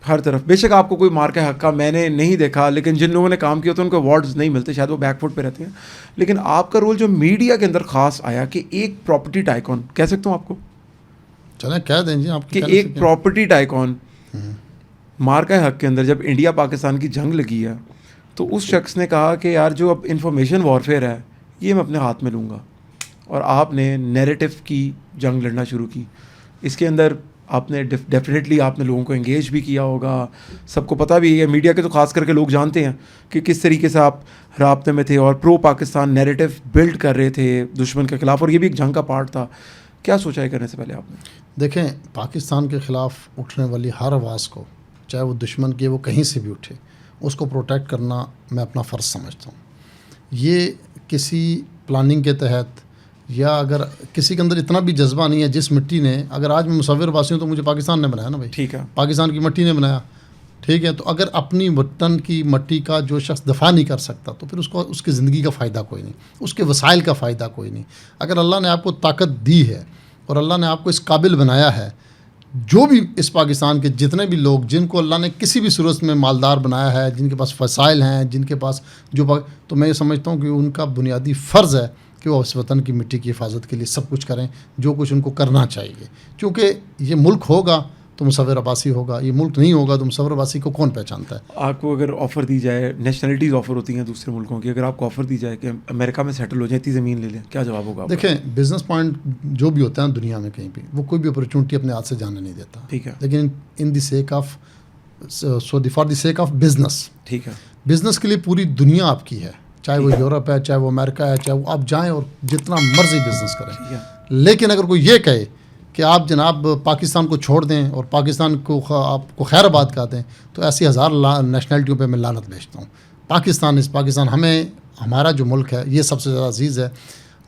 ہر طرف. بے شک آپ کو کوئی مارکا حق کا میں نے نہیں دیکھا، لیکن جن لوگوں نے کام کیا تو ان کو ایوارڈز نہیں ملتے، شاید وہ بیک فٹ پہ رہتے ہیں. لیکن آپ کا رول جو میڈیا کے اندر خاص آیا کہ ایک پراپرٹی ٹائکون کہہ سکتا ہوں آپ کو، چلیں کہہ دیں جی آپ کہ ایک پراپرٹی ٹائکون مارکا حق کے اندر جب انڈیا پاکستان کی جنگ لگی ہے تو اس شخص نے کہا کہ یار جو اب انفارمیشن وارفیئر ہے یہ میں اپنے ہاتھ میں لوں گا، اور آپ نے نیریٹو کی جنگ لڑنا شروع کی. اس کے اندر آپ نے ڈیفینیٹلی آپ نے لوگوں کو انگیج بھی کیا ہوگا، سب کو پتہ بھی ہے، میڈیا کے تو خاص کر کے لوگ جانتے ہیں کہ کس طریقے سے آپ رابطے میں تھے اور پرو پاکستان نیریٹو بلڈ کر رہے تھے دشمن کے خلاف، اور یہ بھی ایک جنگ کا پارٹ تھا. کیا سوچا ہے کرنے سے پہلے آپ نے؟ دیکھیں پاکستان کے خلاف اٹھنے والی ہر آواز کو، چاہے وہ دشمن کی وہ کہیں سے بھی اٹھے، اس کو پروٹیکٹ کرنا میں اپنا فرض سمجھتا ہوں. یہ کسی پلاننگ کے تحت یا اگر کسی کے اندر اتنا بھی جذبہ نہیں ہے، جس مٹی نے، اگر آج میں مصور واسی ہوں تو مجھے پاکستان نے بنایا نا بھائی، ٹھیک ہے، پاکستان کی مٹی نے بنایا، ٹھیک ہے. تو اگر اپنی وطن کی مٹی کا جو شخص دفاع نہیں کر سکتا تو پھر اس کی زندگی کا فائدہ کوئی نہیں، اس کے وسائل کا فائدہ کوئی نہیں. اگر اللہ نے آپ کو طاقت دی ہے اور اللہ نے آپ کو اس قابل بنایا ہے، جو بھی اس پاکستان کے جتنے بھی لوگ جن کو اللہ نے کسی بھی صورت میں مالدار بنایا ہے، جن کے پاس وسائل ہیں، جن کے پاس تو میں یہ سمجھتا ہوں کہ ان کا بنیادی فرض ہے کہ وہ اس وطن کی مٹی کی حفاظت کے لیے سب کچھ کریں جو کچھ ان کو کرنا چاہیے. کیونکہ یہ ملک ہوگا تو مصور عباسی ہوگا، یہ ملک نہیں ہوگا تو مصور عباسی کو کون پہچانتا ہے. آپ کو اگر آفر دی جائے، نیشنلٹیز آفر ہوتی ہیں دوسرے ملکوں کی، اگر آپ کو آفر دی جائے کہ امریکہ میں سیٹل ہو جائیں، اتنی زمین لے لیں، کیا جواب ہوگا؟ دیکھیں بزنس پوائنٹ جو بھی ہوتا ہے دنیا میں کہیں بھی، وہ کوئی بھی اپرچونٹی اپنے ہاتھ سے جانے نہیں دیتا، ٹھیک ہے، لیکن in the sake of for the sake of business, ٹھیک ہے، بزنس کے لیے پوری دنیا آپ کی ہے، چاہے وہ یورپ ہے، چاہے وہ امریکہ ہے، چاہے وہ آپ جائیں اور جتنا مرضی بزنس کریں. لیکن اگر کوئی یہ کہے کہ آپ جناب پاکستان کو چھوڑ دیں اور پاکستان کو آپ کو خیر آباد کا دیں، تو ایسی ہزار نیشنلٹیوں پہ میں لعنت بھیجتا ہوں. پاکستان ہمیں، ہمارا جو ملک ہے یہ سب سے زیادہ عزیز ہے.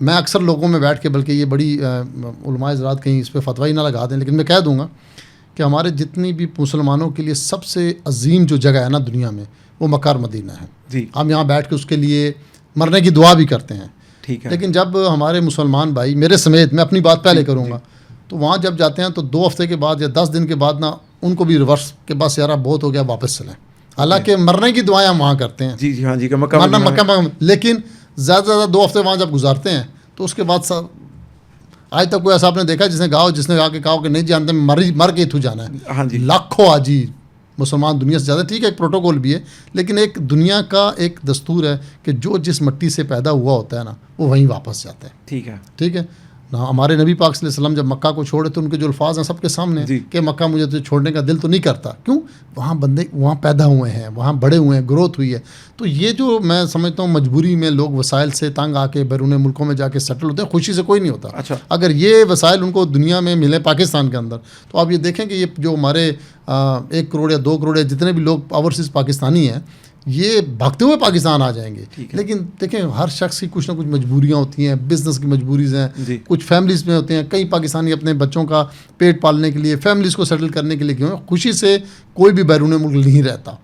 میں اکثر لوگوں میں بیٹھ کے، بلکہ یہ بڑی علماء حضرات کہیں اس پہ فتوی نہ لگا دیں، لیکن میں کہہ دوں گا کہ ہمارے جتنی بھی مسلمانوں کے لیے سب سے عظیم جو جگہ ہے نا دنیا میں، وہ مکہ اور مدینہ ہے. جی، ہم یہاں بیٹھ کے اس کے لیے مرنے کی دعا بھی کرتے ہیں، ٹھیک ہے. لیکن جب ہمارے مسلمان بھائی، میرے سمیت، میں اپنی بات پہلے کروں گا، تو وہاں جب جاتے ہیں تو 2 ہفتے کے بعد یا 10 دن کے بعد نا ان کو بھی ریورس کے بعد یارہ بہت ہو گیا، واپس چلیں. حالانکہ مرنے کی دعائیں ہم وہاں کرتے ہیں، جی ہاں جی، مکہ، لیکن زیادہ سے زیادہ 2 ہفتے وہاں جب گزارتے ہیں تو اس کے بعد آج تک کوئی ایسا آپ نے دیکھا جس نے آ کے کہا کہ نہیں جانتے مر کے اتھو جانا ہے. ہاں جی، لاکھوں آجی مسلمان دنیا سے زیادہ، ٹھیک ہے ایک پروٹوکول بھی ہے، لیکن ایک دنیا کا ایک دستور ہے کہ جو جس مٹی سے پیدا ہوا ہوتا ہے نا وہ وہیں واپس جاتا ہے. ٹھیک ہے، ٹھیک ہے نا. ہمارے نبی پاک صلی اللہ علیہ وسلم جب مکہ کو چھوڑے تو ان کے جو الفاظ ہیں سب کے سامنے ہیں کہ مکہ مجھے تو چھوڑنے کا دل تو نہیں کرتا. کیوں؟ وہاں بندے وہاں پیدا ہوئے ہیں، وہاں بڑے ہوئے ہیں، گروتھ ہوئی ہے. تو یہ جو میں سمجھتا ہوں مجبوری میں لوگ وسائل سے تنگ آ کے بیرون ملکوں میں جا کے سیٹل ہوتے ہیں، خوشی سے کوئی نہیں ہوتا. اچھا، اگر یہ وسائل ان کو دنیا میں ملے پاکستان کے اندر تو آپ یہ دیکھیں کہ یہ جو ہمارے 1 کروڑ یا 2 کروڑ یا جتنے بھی لوگ اوورسیز پاکستانی ہیں یہ بھاگتے ہوئے پاکستان آ جائیں گے. لیکن دیکھیں ہر شخص کی کچھ نہ کچھ مجبوریاں ہوتی ہیں، بزنس کی مجبوریز ہیں، کچھ فیملیز میں ہوتے ہیں. کئی پاکستانی اپنے بچوں کا پیٹ پالنے کے لیے، فیملیز کو سیٹل کرنے کے لیے گئے ہیں. خوشی سے کوئی بھی بیرون ملک نہیں رہتا.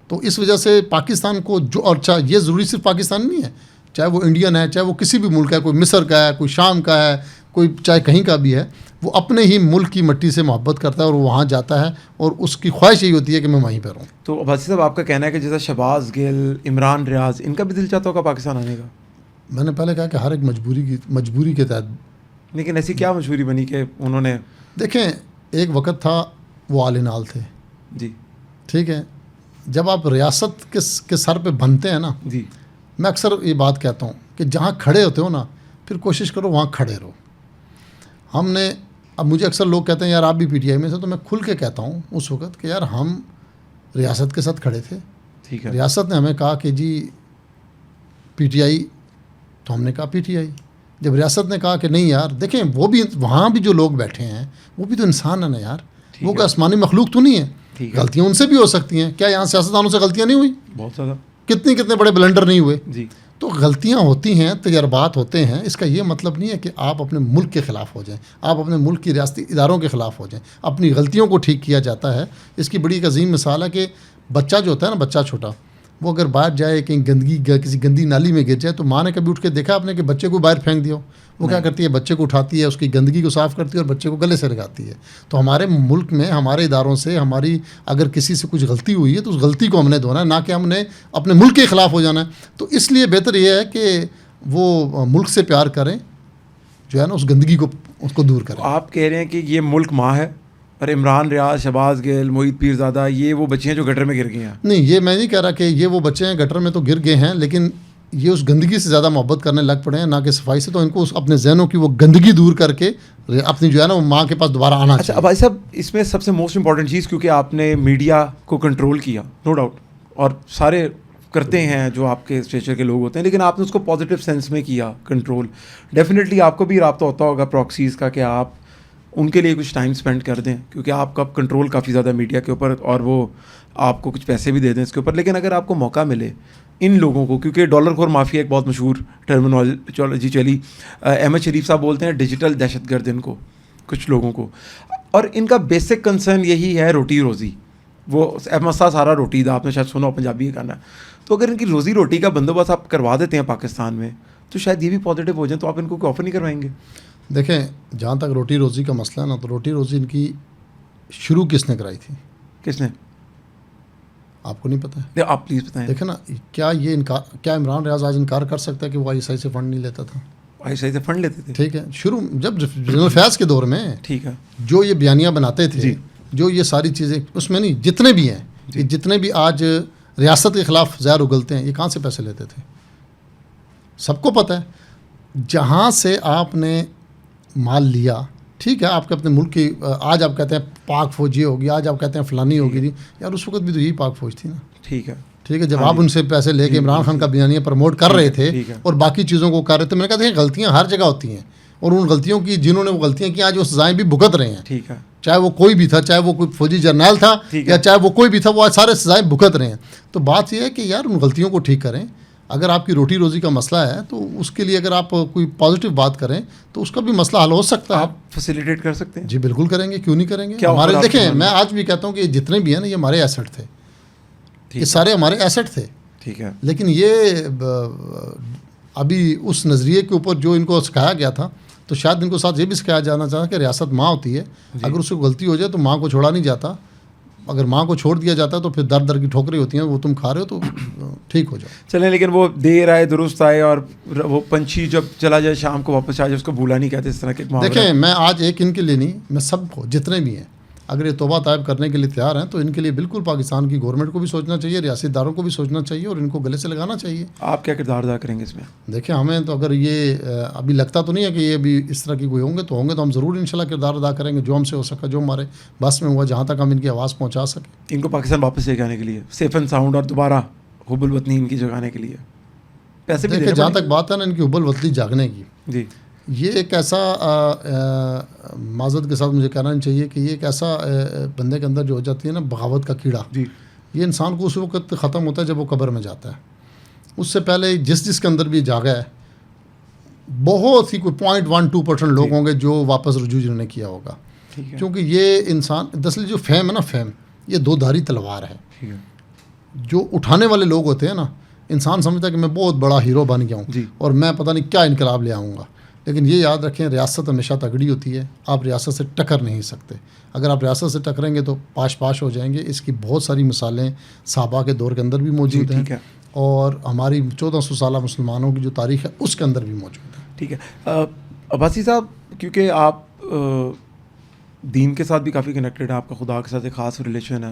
تو اس وجہ سے پاکستان کو جو، اور یہ ضروری صرف پاکستان نہیں ہے، چاہے وہ انڈین ہے، چاہے وہ کسی بھی ملک ہے، کوئی مصر کا ہے، کوئی شام کا ہے، کوئی چاہے کہیں کا بھی ہے، وہ اپنے ہی ملک کی مٹی سے محبت کرتا ہے اور وہ وہاں جاتا ہے اور اس کی خواہش یہی ہوتی ہے کہ میں وہیں پر ہوں. تو عباسی صاحب آپ کا کہنا ہے کہ جیسا شہباز گل، عمران ریاض، ان کا بھی دل چاہتا ہوگا پاکستان آنے کا؟ میں نے پہلے کہا کہ ہر ایک مجبوری کے تحت. لیکن ایسی کیا مجبوری بنی کہ انہوں نے؟ دیکھیں ایک وقت تھا وہ آل نال تھے. جی ٹھیک ہے. جب آپ ریاست کے سر پہ بنتے ہیں نا, جی, میں اکثر یہ بات کہتا ہوں کہ جہاں کھڑے ہوتے ہو نا, پھر کوشش کرو وہاں کھڑے رہو. ہم نے, اب مجھے اکثر لوگ کہتے ہیں یار آپ بھی پی ٹی آئی میں سے, تو میں کھل کے کہتا ہوں اس وقت کہ یار ہم ریاست کے ساتھ کھڑے تھے. ٹھیک ہے. ریاست نے ہمیں کہا کہ جی پی ٹی آئی, تو ہم نے کہا پی ٹی آئی. جب ریاست نے کہا کہ نہیں یار دیکھیں وہ بھی, وہاں بھی جو لوگ بیٹھے ہیں وہ بھی تو انسان ہیں نا یار, وہ کوئی آسمانی مخلوق تو نہیں ہے. غلطیاں ان سے بھی ہو سکتی ہیں. کیا یہاں سیاستدانوں سے غلطیاں نہیں ہوئی؟ بہت زیادہ. کتنے بڑے بلنڈر نہیں ہوئے. جی. تو غلطیاں ہوتی ہیں, تجربات ہوتے ہیں. اس کا یہ مطلب نہیں ہے کہ آپ اپنے ملک کے خلاف ہو جائیں, آپ اپنے ملک کی ریاستی اداروں کے خلاف ہو جائیں. اپنی غلطیوں کو ٹھیک کیا جاتا ہے. اس کی بڑی ایک عظیم مثال ہے کہ بچہ جو ہوتا ہے نا, بچہ چھوٹا, وہ اگر باہر جائے کہیں کسی گندی نالی میں گر جائے, تو ماں نے کبھی اٹھ کے دیکھا آپ نے کہ بچے کو باہر پھینک دیا ہو؟ وہ کیا کرتی ہے, بچے کو اٹھاتی ہے, اس کی گندگی کو صاف کرتی ہے اور بچے کو گلے سے لگاتی ہے. تو ہمارے ملک میں ہمارے اداروں سے ہماری اگر کسی سے کچھ غلطی ہوئی ہے تو اس غلطی کو ہم نے دھونا ہے, نہ کہ ہم نے اپنے ملک کے خلاف ہو جانا ہے. تو اس لیے بہتر یہ ہے کہ وہ ملک سے پیار کریں, جو ہے نا اس گندگی کو اس کو دور کریں. آپ کہہ رہے ہیں کہ یہ ملک ماں ہے اور عمران ریاض, شہباز گل, محیط پیرزادہ, یہ وہ بچے ہیں جو گٹر میں گر گئے ہیں. نہیں, یہ میں نہیں کہہ رہا کہ یہ وہ بچے ہیں گٹر میں تو گر گئے ہیں, لیکن یہ اس گندگی سے زیادہ محبت کرنے لگ پڑے ہیں, نہ کہ صفائی سے. تو ان کو اپنے ذہنوں کی وہ گندگی دور کر کے اپنی جو ہے نا وہ ماں کے پاس دوبارہ آنا چاہیے. اچھا بھائی صاحب, اس میں سب سے موسٹ امپورٹنٹ چیز, کیونکہ آپ نے میڈیا کو کنٹرول کیا, نو ڈاؤٹ, اور سارے کرتے ہیں جو آپ کے اسٹیچر کے لوگ ہوتے ہیں, لیکن آپ نے اس کو پازیٹیو سینس میں کیا کنٹرول. ڈیفینیٹلی آپ کو بھی رابطہ ہوتا ہوگا پراکسیز کا کہ آپ ان کے لیے کچھ ٹائم اسپینڈ کر دیں, کیونکہ آپ کا کنٹرول کافی زیادہ میڈیا کے اوپر, اور وہ آپ کو کچھ پیسے بھی دے دیں اس کے اوپر. لیکن اگر آپ کو موقع ملے ان لوگوں کو, کیونکہ ڈالر خور مافیا ایک بہت مشہور ٹرمینالوجی چلی, احمد شریف صاحب بولتے ہیں ڈیجیٹل دہشت گرد ان کو, کچھ لوگوں کو, اور ان کا بیسک کنسرن یہی ہے روٹی روزی. وہ احمد صاحب سارا روٹی دا, آپ نے شاید سنا پنجابی کا گانا. تو اگر ان کی روزی روٹی کا بندوبست آپ کروا دیتے ہیں پاکستان میں, تو شاید یہ بھی پازیٹیو ہو جائیں, تو آپ ان کو کوئی آفر نہیں کروائیں گے؟ دیکھیں, جہاں تک روٹی روزی کا مسئلہ ہے نا, تو روٹی روزی ان کی شروع کس نے کرائی تھی؟ کس نے؟ آپ کو نہیں پتہ ہے؟ آپ پلیز بتائیں. دیکھیں نا, کیا عمران ریاض آج انکار کر سکتا ہے کہ وہ آئی ایس آئی سے فنڈ نہیں لیتا تھا؟ آئی ایس آئی سے فنڈ لیتے تھے. ٹھیک ہے, شروع جب جنرل فیض کے دور میں, ٹھیک ہے, جو یہ بیانیاں بناتے تھے, جو یہ ساری چیزیں, اس میں نہیں, جتنے بھی ہیں, جتنے بھی آج ریاست کے خلاف زہر اگلتے ہیں, یہ کہاں سے پیسے لیتے تھے؟ سب کو پتہ ہے. جہاں سے آپ نے مال لیا, ٹھیک ہے, آپ کے اپنے ملک کی, آج آپ کہتے ہیں پاک فوجی ہوگی, آج آپ کہتے ہیں فلانی ہوگی, یار اس وقت بھی تو یہی پاک فوج تھی نا. ٹھیک ہے, ٹھیک ہے, جب آپ ان سے پیسے لے کے عمران خان کا بیانیہ پروموٹ کر رہے تھے اور باقی چیزوں کو کر رہے تھے, میں نے کہا دیکھیں غلطیاں ہر جگہ ہوتی ہیں, اور ان غلطیوں کی جنہوں نے وہ غلطیاں کی آج وہ سزائیں بھی بھگت رہے ہیں. ٹھیک ہے, چاہے وہ کوئی بھی تھا, چاہے وہ کوئی فوجی جرنیل تھا, یا چاہے وہ کوئی بھی تھا, وہ آج سارے سزائیں بھگت رہے ہیں. تو بات یہ ہے کہ یار ان غلطیوں کو ٹھیک کریں. اگر آپ کی روٹی روزی کا مسئلہ ہے تو اس کے لیے اگر آپ کوئی پازیٹیو بات کریں تو اس کا بھی مسئلہ حل ہو سکتا ہے. آپ فیسیلیٹیٹ کر سکتے ہیں. جی بالکل کریں گے, کیوں نہیں کریں گے. ہمارے دیکھیں, میں آج بھی کہتا ہوں کہ جتنے بھی ہیں نا, یہ ہمارے ایسٹ تھے, یہ سارے ہمارے ایسٹ تھے. ٹھیک ہے, لیکن یہ ابھی اس نظریے کے اوپر جو ان کو سکھایا گیا تھا, تو شاید ان کو ساتھ یہ بھی سکھایا جانا چاہتا کہ ریاست ماں ہوتی ہے, اگر اس کو غلطی ہو جائے تو ماں کو چھوڑا نہیں جاتا. اگر ماں کو چھوڑ دیا جاتا ہے تو پھر در در کی ٹھوکریں ہوتی ہیں, وہ تم کھا رہے ہو تو ٹھیک ہو جاؤ. چلیں, لیکن وہ دیر آئے درست آئے, اور وہ پنچھی جب چلا جائے شام کو واپس آ جائے, اس کو بھولا نہیں کہتے, اس طرح کے. دیکھیں, میں آج ایک ان کے لیے نہیں, میں سب کو جتنے بھی ہیں, اگر یہ توبہ طائب کرنے کے لیے تیار ہیں تو ان کے لیے بالکل پاکستان کی گورنمنٹ کو بھی سوچنا چاہیے, ریاستی اداروں کو بھی سوچنا چاہیے, اور ان کو گلے سے لگانا چاہیے. آپ کیا کردار ادا کریں گے اس میں؟ دیکھیں, ہمیں تو اگر یہ ابھی لگتا تو نہیں ہے کہ یہ بھی اس طرح کی کوئی ہوں گے تو ہم ضرور انشاءاللہ کردار ادا کریں گے, جو ہم سے ہو سکا, جو ہمارے بس میں ہوا, جہاں تک ہم ان کی آواز پہنچا سکیں. ان کو پاکستان واپس لے کے آنے کے لیے, سیف اینڈ ساؤنڈ, اور دوبارہ حب الوطنی ان کی جگانے کے لیے پیسے بھی. دیکھیں, جہاں تک بات ہے نا ان کی حب الوطنی جاگنے کی, جی, یہ ایک ایسا معذرت کے ساتھ مجھے کہنا چاہیے کہ یہ ایک ایسا بندے کے اندر جو ہو جاتی ہے نا بغاوت کا کیڑا, جی, یہ انسان کو اس وقت ختم ہوتا ہے جب وہ قبر میں جاتا ہے. اس سے پہلے جس کے اندر بھی جاگا ہے, بہت ہی کوئی 0.12% لوگ ہوں گے جو واپس رجوع جنہوں نے کیا ہوگا. کیونکہ یہ انسان دراصل جو فیم ہے نا, فیم یہ دو دھاری تلوار ہے. جو اٹھانے والے لوگ ہوتے ہیں نا, انسان سمجھتا ہے کہ میں بہت بڑا ہیرو بن گیا ہوں اور میں پتہ نہیں کیا انقلاب لے آؤں گا. لیکن یہ یاد رکھیں, ریاست ہمیشہ تگڑی ہوتی ہے, آپ ریاست سے ٹکر نہیں سکتے. اگر آپ ریاست سے ٹکریں گے تو پاش ہو جائیں گے. اس کی بہت ساری مثالیں صحابہ کے دور کے اندر بھی موجود ہیں, اور ہماری 1400 سالہ مسلمانوں کی جو تاریخ ہے اس کے اندر بھی موجود ہے. ٹھیک ہے. عباسی صاحب, کیونکہ آپ دین کے ساتھ بھی کافی کنیکٹڈ ہے، آپ کا خدا کے ساتھ ایک خاص ریلیشن ہے.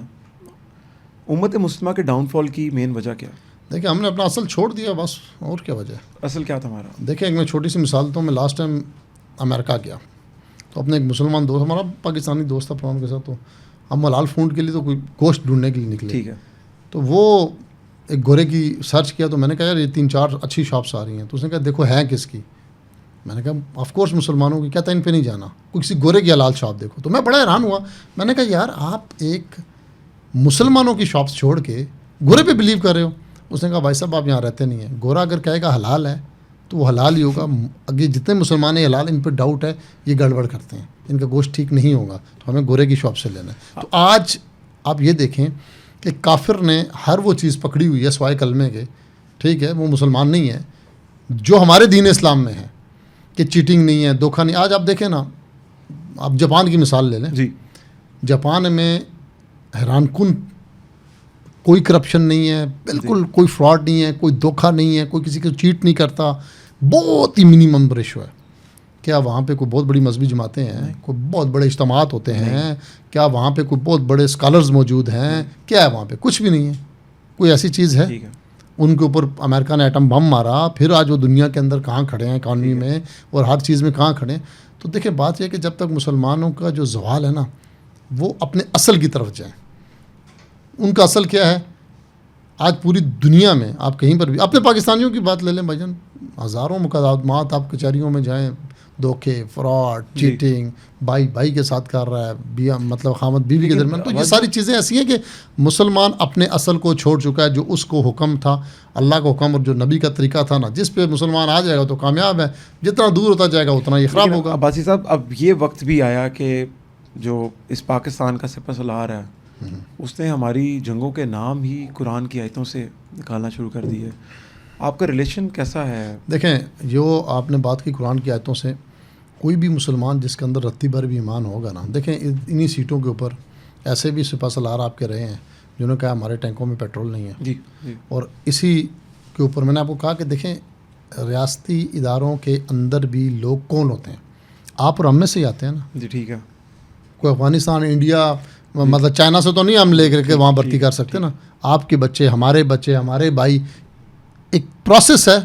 امت مسلمہ کے ڈاؤن فال کی مین وجہ کیا؟ دیکھیں ہم نے اپنا اصل چھوڑ دیا بس، اور کیا وجہ ہے؟ اصل کیا تھا ہمارا؟ دیکھیں ایک میں چھوٹی سی مثال تو میں لاسٹ ٹائم امریکہ گیا تو اپنے ایک مسلمان دوست، ہمارا پاکستانی دوست تھا پراؤن کے ساتھ، تو ہم حلال فوڈ کے لیے تو کوئی گوشت ڈھونڈنے کے لیے نکلے. ٹھیک ہے. تو وہ ایک گورے کی سرچ کیا، تو میں نے کہا یار یہ 3-4 اچھی شاپس آ رہی ہیں. تو اس نے کہا دیکھو ہیں کس کی؟ میں نے کہا آف کورس مسلمانوں کی. کہتا ہے ان پہ نہیں جانا، کوئی کسی گورے کی حلال شاپ دیکھو. تو میں بڑا حیران ہوا. میں نے کہا یار آپ ایک مسلمانوں کی شاپس چھوڑ کے گورے پہ بلیو کر رہے ہو. اس نے کہا بھائی صاحب آپ یہاں رہتے نہیں ہیں، گورا اگر کہے گا حلال ہے تو وہ حلال ہی ہوگا. اگر جتنے مسلمان ہیں حلال، ان پہ ڈاؤٹ ہے، یہ گڑبڑ کرتے ہیں، ان کا گوشت ٹھیک نہیں ہوگا، تو ہمیں گورے کی شاپ سے لینا ہے. تو آج آپ یہ دیکھیں کہ کافر نے ہر وہ چیز پکڑی ہوئی ہے سوائے کلمے کے، ٹھیک ہے، وہ مسلمان نہیں ہے، جو ہمارے دین اسلام میں ہے کہ چیٹنگ نہیں ہے، دھوکہ نہیں. آج آپ دیکھیں نا، آپ جاپان کی مثال لے لیں. جی. جاپان میں حیران کن کوئی کرپشن نہیں ہے، بالکل کوئی فراڈ نہیں ہے، کوئی دھوکہ نہیں ہے، کوئی کسی کو چیٹ نہیں کرتا، بہت ہی منیمم ریشو ہے. کیا وہاں پہ کوئی بہت بڑی مذہبی جماعتیں ہیں؟ کوئی بہت بڑے اجتماعات ہوتے ہیں؟ کیا وہاں پہ کوئی بہت بڑے اسکالرز موجود ہیں؟ کیا ہے وہاں پہ؟ کچھ بھی نہیں ہے. کوئی ایسی چیز ہے؟ ان کے اوپر امریکہ نے ایٹم بم مارا، پھر آج وہ دنیا کے اندر کہاں کھڑے ہیں، اکانومی میں اور ہر چیز میں کہاں کھڑے ہیں. تو دیکھیں بات یہ ہے کہ جب تک مسلمانوں کا جو زوال ہے نا، وہ اپنے اصل کی طرف جائیں. ان کا اصل کیا ہے؟ آج پوری دنیا میں آپ کہیں پر بھی اپنے پاکستانیوں کی بات لے لیں بھائی جان، ہزاروں مقدمات آپ کچہریوں میں جائیں، دھوکے، فراڈ، چیٹنگ، بھائی کے ساتھ کر رہا ہے، مطلب خامد بیوی کے درمیان. تو یہ ساری چیزیں ایسی ہیں کہ مسلمان اپنے اصل کو چھوڑ چکا ہے، جو اس کو حکم تھا، اللہ کا حکم اور جو نبی کا طریقہ تھا نا، جس پہ مسلمان آ جائے گا تو کامیاب ہے، جتنا دور ہوتا جائے گا اتنا یہ خراب ہوگا. عباسی صاحب اب یہ وقت بھی آیا کہ جو اس پاکستان کا سپہ سالار ہے اس نے ہماری جنگوں کے نام ہی قرآن کی آیتوں سے نکالنا شروع کر دی ہے. آپ کا ریلیشن کیسا ہے؟ دیکھیں جو آپ نے بات کی قرآن کی آیتوں سے، کوئی بھی مسلمان جس کے اندر رتی بھر بھی ایمان ہوگا نا، دیکھیں انہی سیٹوں کے اوپر ایسے بھی سپہ سالار آپ کے رہے ہیں جنہوں نے کہا ہمارے ٹینکوں میں پیٹرول نہیں ہے. جی. اور اسی کے اوپر میں نے آپ کو کہا کہ دیکھیں ریاستی اداروں کے اندر بھی لوگ کون ہوتے ہیں؟ آپ اور ہم میں سے ہی آتے ہیں نا. جی ٹھیک ہے. کوئی افغانستان، انڈیا، مطلب چائنا سے تو نہیں ہم لے کر کے وہاں بھرتی کر سکتے نا. آپ کے بچے، ہمارے بھائی، ایک پروسیس ہے.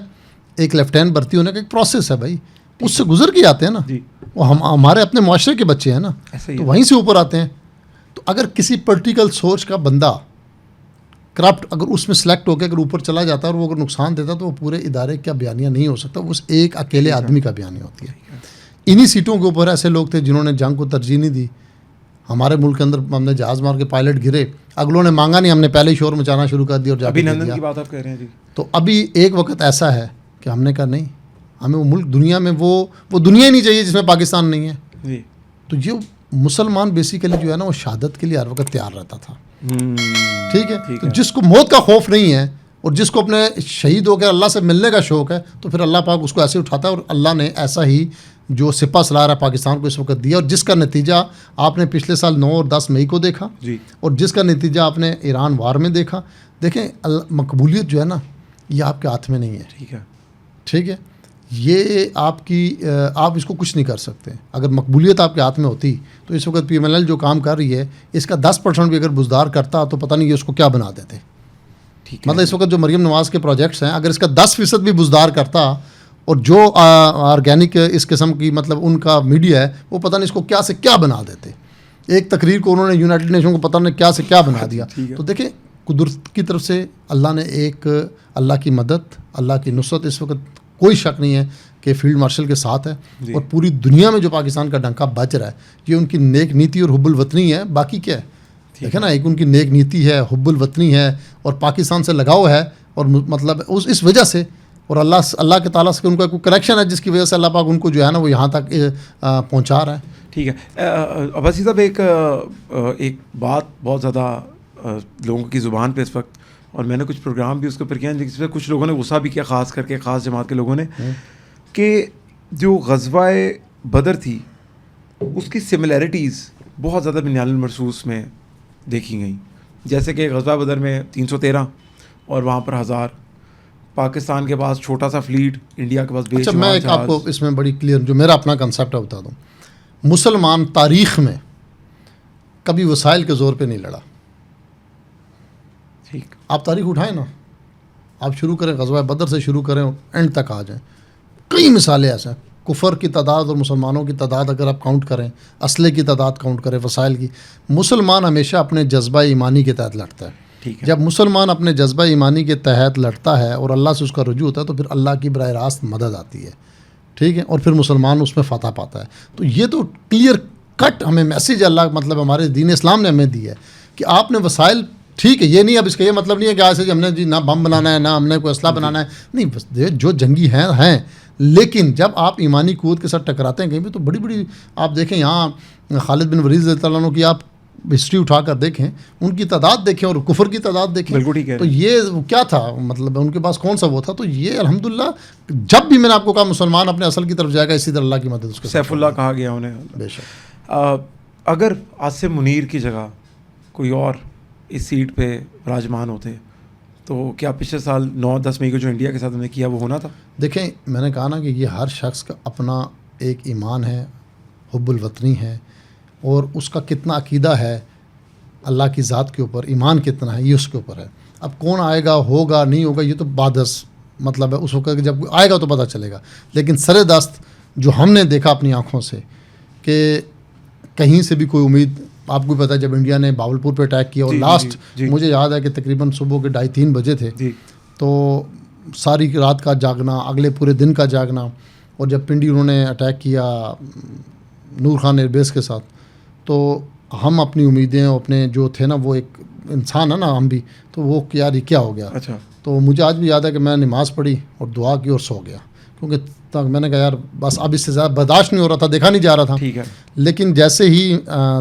ایک لیفٹیننٹ بھرتی ہونے کا ایک پروسیس ہے بھائی، اس سے گزر کے آتے ہیں نا. وہ ہمارے اپنے معاشرے کے بچے ہیں نا، تو وہیں سے اوپر آتے ہیں. تو اگر کسی پولیٹیکل سوچ کا بندہ کرپٹ اگر اس میں سلیکٹ ہو کے اگر اوپر چلا جاتا ہے اور وہ اگر نقصان دیتا تو وہ پورے ادارے کا بیانیہ نہیں ہو سکتا، اس ایک اکیلے آدمی کا بیانیہ ہوتی ہے. انہی سیٹوں کے اوپر ایسے لوگ تھے جنہوں نے جنگ کو ترجیح نہیں دی. ہمارے ملک کے اندر ہم نے جہاز مار کے پائلٹ گرے، اگلوں نے مانگا نہیں، ہم نے پہلے ہی شور مچانا شروع کر دیا اور ابھی لندن کی بات آپ کہہ رہے ہیں. جی. تو ابھی ایک وقت ایسا ہے کہ ہم نے کہا نہیں، ہمیں وہ ملک دنیا میں وہ دنیا ہی نہیں چاہیے جس میں پاکستان نہیں ہے. جی. تو یہ مسلمان بیسیکلی جو ہے نا وہ شہادت کے لیے ہر وقت تیار رہتا تھا. ٹھیک ہے. تو جس کو موت کا خوف نہیں ہے اور جس کو اپنے شہید ہو کے اللہ سے ملنے کا شوق ہے، تو پھر اللہ پاک اس کو ایسے اٹھاتا ہے. اور اللہ نے ایسا ہی جو سپہ سالار ہے پاکستان کو اس وقت دیا، اور جس کا نتیجہ آپ نے پچھلے سال 9 اور 10 مئی کو دیکھا. جی. اور جس کا نتیجہ آپ نے ایران وار میں دیکھا. دیکھیں مقبولیت جو ہے نا یہ آپ کے ہاتھ میں نہیں ہے. ٹھیک ہے. یہ آپ اس کو کچھ نہیں کر سکتے. اگر مقبولیت آپ کے ہاتھ میں ہوتی تو اس وقت پی ایم ایل ایل جو کام کر رہی ہے اس کا 10% بھی اگر بزدار کرتا تو پتہ نہیں یہ اس کو کیا بنا دیتے. مطلب اس وقت جو مریم نواز کے پروجیکٹس ہیں اگر اس کا 10% بھی بزدار کرتا، اور جو آرگینک اس قسم کی مطلب ان کا میڈیا ہے وہ پتہ نہیں اس کو کیا سے کیا بنا دیتے. ایک تقریر کو انہوں نے یونائٹڈ نیشن کو پتہ نہیں کیا سے کیا بنا دیا. تو دیکھیں قدرت کی طرف سے اللہ نے ایک اللہ کی مدد، اللہ کی نصرت، اس وقت کوئی شک نہیں ہے کہ فیلڈ مارشل کے ساتھ ہے. اور پوری دنیا میں جو پاکستان کا ڈنکا بج رہا ہے یہ ان کی نیک نیتی اور حب الوطنی ہے. باقی کیا ہے دیکھیں نا، ایک ان کی نیک نیتی ہے، حب الوطنی ہے اور پاکستان سے لگاؤ ہے، اور مطلب اس وجہ سے، اور اللہ کے تعالیٰ سے ان کا کوئی کنیکشن ہے جس کی وجہ سے اللہ پاک ان کو جو ہے نا وہ یہاں تک پہنچا رہا ہے. ٹھیک ہے. عباسی صاحب ایک بات بہت زیادہ لوگوں کی زبان پہ اس وقت، اور میں نے کچھ پروگرام بھی اس کے اوپر کیا جس پہ کچھ لوگوں نے غصہ بھی کیا، خاص کر کے خاص جماعت کے لوگوں نے، کہ جو غزوہ بدر تھی اس کی سملیرٹیز بہت زیادہ بنیاد المرصوص میں دیکھی گئیں. جیسے کہ غزوہ بدر میں 313 اور وہاں پر 1000، پاکستان کے پاس چھوٹا سا فلیٹ، انڈیا کے پاس بے شمار. میں آپ کو اس میں بڑی کلیئر جو میرا اپنا کنسیپٹ ہے بتا دوں. مسلمان تاریخ میں کبھی وسائل کے زور پہ نہیں لڑا. ٹھیک. آپ تاریخ اٹھائیں نا, آپ شروع کریں غزوہ بدر سے شروع کریں, اینڈ تک آ جائیں, کئی مثالیں ایسے ہیں. کفر کی تعداد اور مسلمانوں کی تعداد اگر آپ کاؤنٹ کریں, اسلحے کی تعداد کاؤنٹ کریں, وسائل کی, مسلمان ہمیشہ اپنے جذبہ ایمانی کے تحت لڑتا ہے. جب مسلمان اپنے جذبہ ایمانی کے تحت لڑتا ہے اور اللہ سے اس کا رجوع ہوتا ہے تو پھر اللہ کی براہ راست مدد آتی ہے. ٹھیک ہے, اور پھر مسلمان اس میں فتح پاتا ہے. تو یہ تو کلیئر کٹ ہمیں میسیج اللہ مطلب ہمارے دین اسلام نے ہمیں دی ہے کہ آپ نے وسائل, ٹھیک ہے, یہ نہیں, اب اس کا یہ مطلب نہیں ہے کہ آج سے ہم نے جی نہ بم بنانا ہے نہ ہم نے کوئی اسلحہ بنانا ہے, نہیں, بس جو جنگی ہیں, لیکن جب آپ ایمانی قوت کے ساتھ ٹکراتے ہیں کہیں بھی تو بڑی بڑی آپ دیکھیں, یہاں خالد بن ولید رضی اللہ عنہ کی آپ ہسٹری اٹھا کر دیکھیں, ان کی تعداد دیکھیں اور کفر کی تعداد دیکھیں, تو یہ کیا تھا, مطلب ان کے پاس کون سا وہ تھا. تو یہ الحمدللہ جب بھی میں نے آپ کو کہا مسلمان اپنے اصل کی طرف جائے گا, اسی طرح اللہ کی مدد اس کے سیف اللہ کہا گیا انہیں. بے شک. اگر عاصم منیر کی جگہ کوئی اور اس سیٹ پہ راجمان ہوتے تو کیا پچھلے سال 9-10 مئی کو جو انڈیا کے ساتھ ہم نے کیا وہ ہونا تھا؟ دیکھیں, میں نے کہا نا کہ یہ ہر شخص کا اپنا ایک ایمان ہے, حب الوطنی ہے, اور اس کا کتنا عقیدہ ہے اللہ کی ذات کے اوپر, ایمان کتنا ہے یہ اس کے اوپر ہے. اب کون آئے گا, ہوگا نہیں ہوگا, یہ تو بعدس مطلب ہے, اس وقت جب آئے گا تو پتہ چلے گا. لیکن سر دست جو ہم نے دیکھا اپنی آنکھوں سے کہ کہیں سے بھی کوئی امید, آپ کو پتہ ہے جب انڈیا نے باولپور پہ اٹیک کیا اور لاسٹ مجھے یاد ہے کہ تقریباً صبح کے 2:30-3 بجے تھے, تو ساری رات کا جاگنا, اگلے پورے دن کا جاگنا, اور جب پنڈی انہوں نے اٹیک کیا نور خان ایئر بیس کے ساتھ, تو ہم اپنی امیدیں اپنے جو تھے نا, وہ ایک انسان ہے نا ہم بھی, تو وہ یار یہ کیا ہو گیا. اچھا. تو مجھے آج بھی یاد ہے کہ میں نماز پڑھی اور دعا کی اور سو گیا, کیونکہ میں نے کہا یار بس اب اس سے زیادہ برداشت نہیں ہو رہا تھا, دیکھا نہیں جا رہا تھا. ٹھیک ہے. لیکن جیسے ہی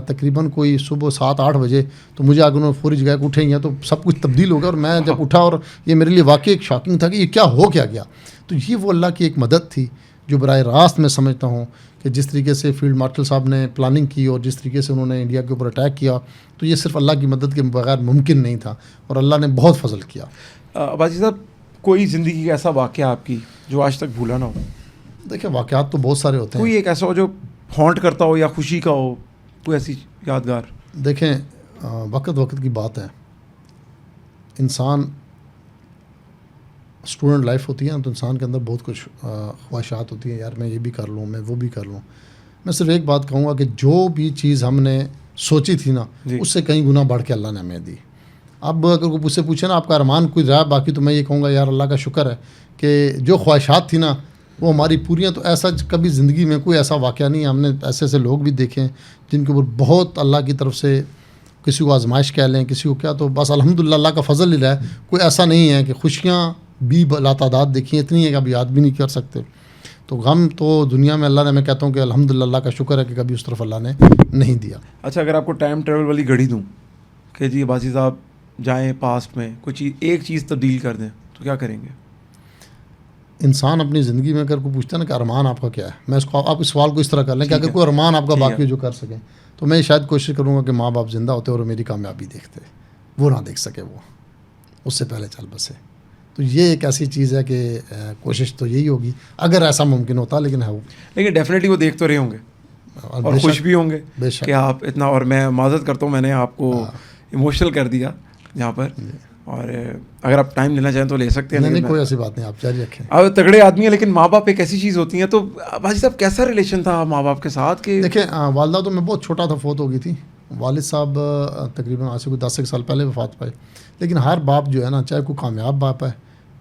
تقریباً کوئی صبح 7-8 بجے تو مجھے آگے انہوں نے فوری جگہ کو اٹھیں گیا, تو سب کچھ تبدیل ہو گیا, اور میں جب اٹھا اور یہ میرے لیے واقعی ایک شاکنگ تھا کہ یہ کیا ہو کیا گیا. تو یہ وہ اللہ کی ایک مدد تھی جو براہ راست میں سمجھتا ہوں کہ جس طریقے سے فیلڈ مارشل صاحب نے پلاننگ کی اور جس طریقے سے انہوں نے انڈیا کے اوپر اٹیک کیا, تو یہ صرف اللہ کی مدد کے بغیر ممکن نہیں تھا, اور اللہ نے بہت فضل کیا. باجی صاحب, کوئی زندگی کا ایسا واقعہ آپ کی جو آج تک بھولا نہ ہو؟ دیکھیں, واقعات تو بہت سارے ہوتے ہیں. کوئی ایک ایسا ہو جو ہانٹ کرتا ہو یا خوشی کا ہو, کوئی ایسی یادگار؟ دیکھیں, وقت کی بات ہے. انسان اسٹوڈنٹ لائف ہوتی ہے نا, تو انسان کے اندر بہت کچھ خواہشات ہوتی ہیں, یار میں یہ بھی کر لوں, میں وہ بھی کر لوں. میں صرف ایک بات کہوں گا کہ جو بھی چیز ہم نے سوچی تھی نا, اس سے کئی گنا بڑھ کے اللہ نے ہمیں دی. اب اگر کوئی مجھ سے پوچھے نا آپ کا ارمان کوئی رہا, باقی تو میں یہ کہوں گا یار اللہ کا شکر ہے کہ جو خواہشات تھی نا وہ ہماری پوریاں. تو ایسا کبھی زندگی میں کوئی ایسا واقعہ نہیں ہے. ہم نے ایسے ایسے لوگ بھی دیکھے ہیں جن کے اوپر بہت اللہ کی طرف سے, کسی کو آزمائش کہہ لیں, کسی کو کیا, تو بس الحمدللہ اللہ کا فضل ہی رہا ہے. کوئی ایسا نہیں ہے کہ خوشیاں بھی لا تعداد دیکھی اتنی ہے کہ ابھی یاد بھی نہیں کر سکتے. تو غم تو دنیا میں اللہ نے, میں کہتا ہوں کہ الحمدللہ اللہ کا شکر ہے کہ کبھی اس طرف اللہ نے نہیں دیا. اچھا, اگر آپ کو ٹائم ٹریول والی گھڑی دوں کہ جی باجی صاحب جائیں پاسٹ میں, کوئی چیز ایک چیز تبدیل کر دیں, تو کیا کریں گے؟ انسان اپنی زندگی میں اگر کوئی پوچھتا ہے نا کہ ارمان آپ کا کیا ہے, میں اس کو آپ اس سوال کو اس طرح کر لیں کہ اگر کوئی ارمان آپ کا باقی جو کر سکیں, تو میں شاید کوشش کروں گا کہ ماں باپ زندہ ہوتے اور میری کامیابی دیکھتے, وہ نہ دیکھ سکے, وہ اس سے پہلے چل بسے. تو یہ ایک ایسی چیز ہے کہ کوشش تو یہی ہوگی اگر ایسا ممکن ہوتا, لیکن ہے وہ, لیکن ڈیفینیٹلی وہ دیکھ تو رہے ہوں گے اور خوش بھی ہوں گے کہ آپ اتنا. اور میں معذرت کرتا ہوں, میں نے آپ کو ایموشنل کر دیا یہاں پر, اور اگر آپ ٹائم لینا چاہیں تو لے سکتے ہیں. نہیں, کوئی ایسی بات نہیں, آپ جاری رکھیں. آپ تگڑے آدمی ہیں, لیکن ماں باپ ایک ایسی چیز ہوتی ہیں. تو باجی صاحب کیسا ریلیشن تھا ماں باپ کے ساتھ؟ کہ دیکھیں, والدہ تو میں بہت چھوٹا تھا فوت ہو گئی تھی. والد صاحب تقریباً آج سے کوئی 10 سال پہلے وفات پائے. لیکن ہر باپ جو ہے نا, چاہے کوئی کامیاب باپ ہے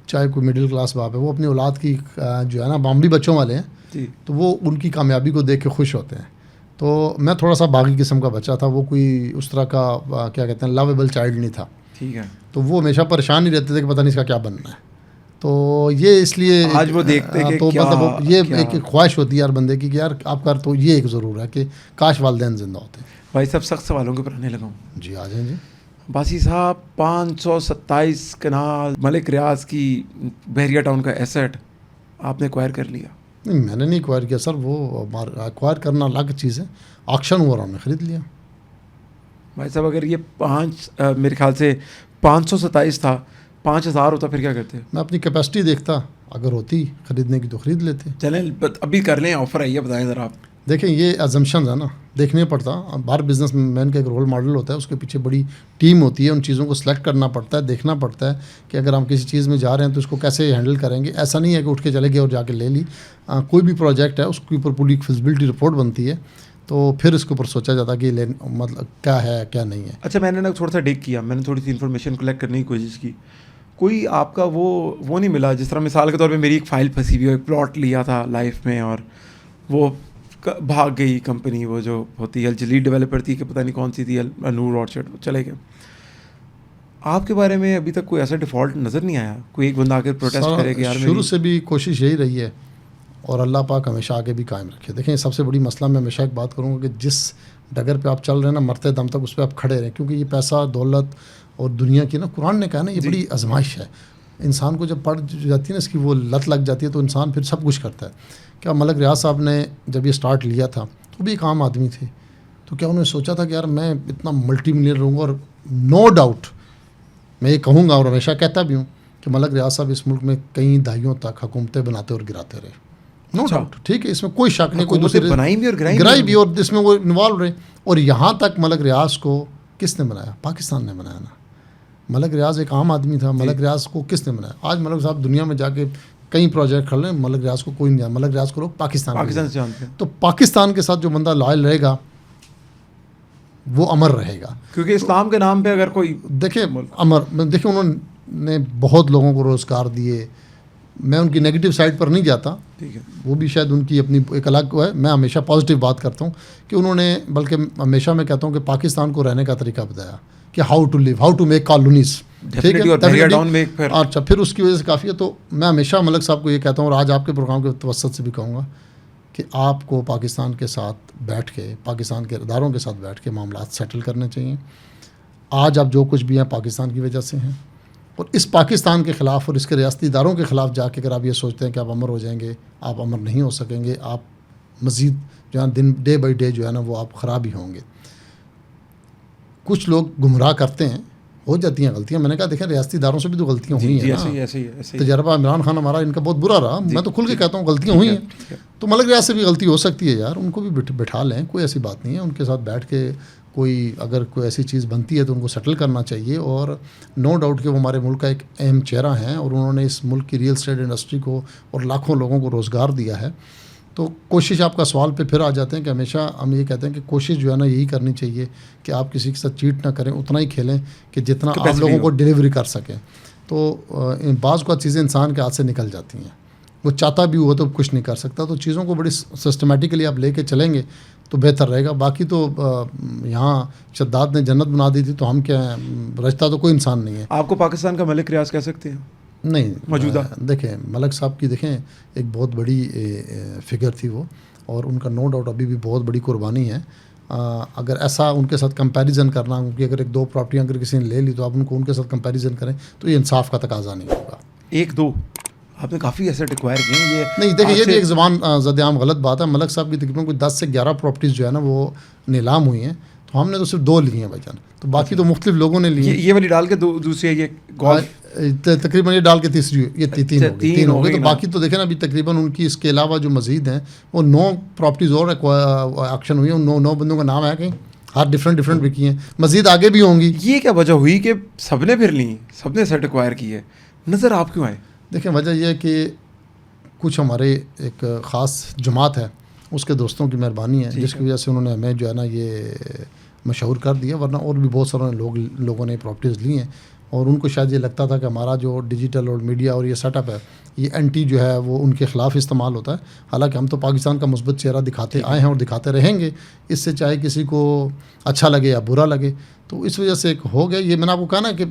چاہے کوئی مڈل کلاس باپ ہے, وہ اپنی اولاد کی جو ہے نا, معمولی بچوں والے ہیں, تو وہ ان کی کامیابی کو دیکھ کے خوش ہوتے ہیں. تو میں تھوڑا سا باغی قسم کا بچہ تھا, وہ کوئی اس طرح کا کیا کہتے ہیں لویبل چائلڈ نہیں تھا. ٹھیک ہے. تو وہ ہمیشہ پریشان ہی رہتے تھے کہ پتہ نہیں اس کا کیا بننا ہے. تو یہ اس لیے آج وہ دیکھتے ہیں تو مطلب یہ ایک خواہش ہوتی ہے ہر بندے کی کہ یار آپ کا, تو یہ ایک ضرور ہے کہ کاش والدین زندہ ہوتے. بھائی صاحب سخت سوالوں کے پر آنے لگا ہوں. جی آ جائیں. جی باسی صاحب, 527 کنال ملک ریاض کی بحریہ ٹاؤن کا ایسٹ آپ نے ایکوائر کر لیا؟ نہیں, میں نے نہیں ایکوائر کیا سر, وہ ایکوائر کرنا الگ چیز ہے. آکشن ہوا رہا, ہم نے خرید لیا. بھائی صاحب اگر یہ میرے خیال سے 527 تھا, 5000 ہوتا پھر کیا کرتے؟ میں اپنی کیپیسٹی دیکھتا, اگر ہوتی خریدنے کی تو خرید لیتے. چلیں ابھی کر لیں, آفر آئی ہے, بتائیں ذرا آپ. دیکھیں یہ ازمپشنز ہے نا، دیکھنے پڑتا. ہر بزنس مین کا ایک رول ماڈل ہوتا ہے، اس کے پیچھے بڑی ٹیم ہوتی ہے، ان چیزوں کو سلیکٹ کرنا پڑتا ہے، دیکھنا پڑتا ہے کہ اگر ہم کسی چیز میں جا رہے ہیں تو اس کو کیسے ہینڈل کریں گے. ایسا نہیں ہے کہ اٹھ کے چلے گئے اور جا کے لے لی. کوئی بھی پروجیکٹ ہے اس کے اوپر پوری فیزیبلٹی رپورٹ بنتی ہے، تو پھر اس کے اوپر سوچا جاتا ہے کہ مطلب کیا ہے کیا نہیں ہے. اچھا میں نے نا تھوڑا سا ڈگ کیا، میں نے تھوڑی سی انفارمیشن کلیکٹ کرنے کی کوشش کی. کوئی آپ کا وہ نہیں ملا جس طرح مثال کے طور پہ میری ایک فائل پھنسی ہوئی ہے، ایک پلاٹ لیا تھا لائف میں اور وہ بھاگ گئی کمپنی، وہ جو ہوتی ہے جلیڈ ڈیولپر تھی کہ پتہ نہیں کون سی تھی، نور آرچرڈ، چلے گئے. آپ کے بارے میں ابھی تک کوئی ایسا ڈیفالٹ نظر نہیں آیا؟ کوئی ایک بندہ آ کے پروٹیسٹ کرے کہ یار شروع سے بھی کوشش یہی رہی ہے اور اللہ پاک ہمیشہ آگے بھی قائم رکھے. دیکھیں سب سے بڑی مسئلہ میں ہمیشہ ایک بات کروں گا کہ جس ڈگر پہ آپ چل رہے ہیں نا، مرتے دم تک اس پہ آپ کھڑے رہیں، کیونکہ یہ پیسہ دولت اور دنیا کی نا، قرآن نے کہا نا، یہ بڑی آزمائش ہے. انسان کو جب پڑ جاتی ہے نا اس کی، وہ لت لگ جاتی ہے، تو انسان پھر سب کچھ کرتا ہے. کیا ملک ریاض صاحب نے جب یہ سٹارٹ لیا تھا تو بھی ایک عام آدمی تھے، تو کیا انہوں نے سوچا تھا کہ یار میں اتنا ملٹی ملینئر رہوں گا؟ اور نو ڈاؤٹ میں یہ کہوں گا اور ہمیشہ کہتا بھی ہوں کہ ملک ریاض صاحب اس ملک میں کئی دہائیوں تک حکومتیں بناتے اور گراتے رہے. نو ڈاؤٹ، ٹھیک ہے، اس میں کوئی شک نہیں، کوئی دوسری بنائی بھی اور گرائی بھی، اور اس میں وہ انوالو رہے. اور یہاں تک ملک ریاض کو کس نے بنایا؟ پاکستان نے بنایا نا. ملک ریاض ایک عام آدمی تھا، ملک ریاض کو کس نے بنایا؟ آج ملک صاحب دنیا میں جا کے کئی پروجیکٹ کر لیں، ملک ریاض کو کوئی نہیں جانتا. ملک ریاض کو لوگ پاکستان سے جانتے ہیں. تو پاکستان کے ساتھ جو بندہ لائل رہے گا وہ امر رہے گا، کیونکہ اسلام کے نام پہ اگر کوئی دیکھیں امر، دیکھیں انہوں نے بہت لوگوں کو روزگار دیے. میں ان کی نیگیٹو سائڈ پر نہیں جاتا، ٹھیک ہے، وہ بھی شاید ان کی اپنی ایک الگ ہے. میں ہمیشہ پازیٹیو بات کرتا ہوں کہ انہوں نے، بلکہ ہمیشہ میں کہتا ہوں کہ پاکستان کو رہنے کا طریقہ بتایا کہ how to live, how to make colonies. ٹھیک ہے، اچھا پھر اس کی وجہ سے کافی ہے. تو میں ہمیشہ ملک صاحب کو یہ کہتا ہوں، اور آج آپ کے پروگرام کے توسط سے بھی کہوں گا کہ آپ کو پاکستان کے ساتھ بیٹھ کے، پاکستان کے اداروں کے ساتھ بیٹھ کے معاملات سیٹل کرنے چاہیے. آج آپ جو کچھ بھی ہیں پاکستان کی وجہ سے ہیں، اور اس پاکستان کے خلاف اور اس کے ریاستی اداروں کے خلاف جا کے اگر آپ یہ سوچتے ہیں کہ آپ امر ہو جائیں گے، آپ امر نہیں ہو سکیں گے. آپ مزید جو ہے ڈے بائی ڈے جو ہے نا وہ آپ خراب ہی ہوں گے. کچھ لوگ گمراہ کرتے ہیں، ہو جاتی ہیں غلطیاں. میں نے کہا دیکھیں ریاستی اداروں سے بھی تو غلطیاں ہوئی ہیں نا. تجربہ عمران خان ہمارا ان کا بہت برا رہا، میں تو کھل کے کہتا ہوں غلطیاں ہوئی ہیں. تو ملک ریاض سے بھی غلطی ہو سکتی ہے یار، ان کو بھی بٹھا لیں، کوئی ایسی بات نہیں ہے. ان کے ساتھ بیٹھ کے کوئی اگر کوئی ایسی چیز بنتی ہے تو ان کو سیٹل کرنا چاہیے. اور نو ڈاؤٹ کہ وہ ہمارے ملک کا ایک اہم چہرہ ہیں، اور انہوں نے اس ملک کی ریئل اسٹیٹ انڈسٹری کو اور لاکھوں لوگوں کو روزگار دیا ہے. تو کوشش، آپ کا سوال پہ پھر آ جاتے ہیں کہ ہمیشہ ہم یہ کہتے ہیں کہ کوشش جو ہے نا یہی کرنی چاہیے کہ آپ کسی کے ساتھ چیٹ نہ کریں، اتنا ہی کھیلیں کہ جتنا آپ لوگوں کو ڈیلیوری کر سکیں. تو بعض کو چیزیں انسان کے ہاتھ سے نکل جاتی ہیں، وہ چاہتا بھی ہوا تو کچھ نہیں کر سکتا. تو چیزوں کو بڑی سسٹمیٹیکلی آپ لے کے چلیں گے تو بہتر رہے گا. باقی تو یہاں شداد نے جنت بنا دی تھی، تو ہم کیا ہیں، رشتہ تو کوئی انسان نہیں ہے. آپ کو پاکستان کا ملک ریاض کہہ سکتے ہیں؟ نہیں موجودہ دیکھیں ملک صاحب کی، دیکھیں ایک بہت بڑی فگر تھی وہ، اور ان کا نو ڈاؤٹ ابھی بھی بہت بڑی قربانی ہے. اگر ایسا ان کے ساتھ کمپیریزن کرنا، کہ اگر ایک دو پراپرٹیاں اگر کسی نے لے لی تو آپ ان کو ان کے ساتھ کمپیریزن کریں تو یہ انصاف کا تقاضا نہیں ہوگا. ایک دو آپ نے کافی ایسے ایکوائر کیے ہیں. یہ نہیں دیکھیں، یہ بھی ایک زبان زد عام غلط بات ہے. ملک صاحب کی تقریباً کوئی 10 سے 11 پراپرٹیز جو ہے نا وہ نیلام ہوئی ہیں، تو ہم نے تو صرف 2 لی ہیں بھائی جان، تو باقی تو مختلف لوگوں نے لی ہیں. یہ والی ڈال کے دوسری ہے، یہ تقریباً یہ ڈال کے تیسری، یہ 3 ہو گئی. تو باقی تو دیکھیں نا ابھی تقریباً ان کی اس کے علاوہ جو مزید ہیں وہ 9 پراپرٹیز اور ایکشن ہوئی ہیں. 9 بندوں کا نام ہے کہ ہر ڈفرینٹ بکی ہیں، مزید آگے بھی ہوں گی. یہ کیا وجہ ہوئی کہ سب نے پھر لیں، سب نے سیٹ ایکوائر کی ہے؟ نظر آپ کیوں آئے؟ دیکھیں وجہ یہ ہے کہ کچھ ہمارے ایک خاص جماعت ہے، اس کے دوستوں کی مہربانی ہے، جس کی وجہ سے انہوں نے ہمیں جو ہے نا یہ مشہور کر دیا. ورنہ اور بھی بہت سارے لوگوں نے پراپرٹیز لی ہیں، اور ان کو شاید یہ لگتا تھا کہ ہمارا جو ڈیجیٹل اور میڈیا اور یہ سیٹ اپ ہے یہ اینٹی جو ہے وہ ان کے خلاف استعمال ہوتا ہے. حالانکہ ہم تو پاکستان کا مثبت چہرہ دکھاتے آئے ہیں اور دکھاتے رہیں گے، اس سے چاہے کسی کو اچھا لگے یا برا لگے. تو اس وجہ سے ایک ہو گیا یہ. میں نے آپ کو کہا نا کہ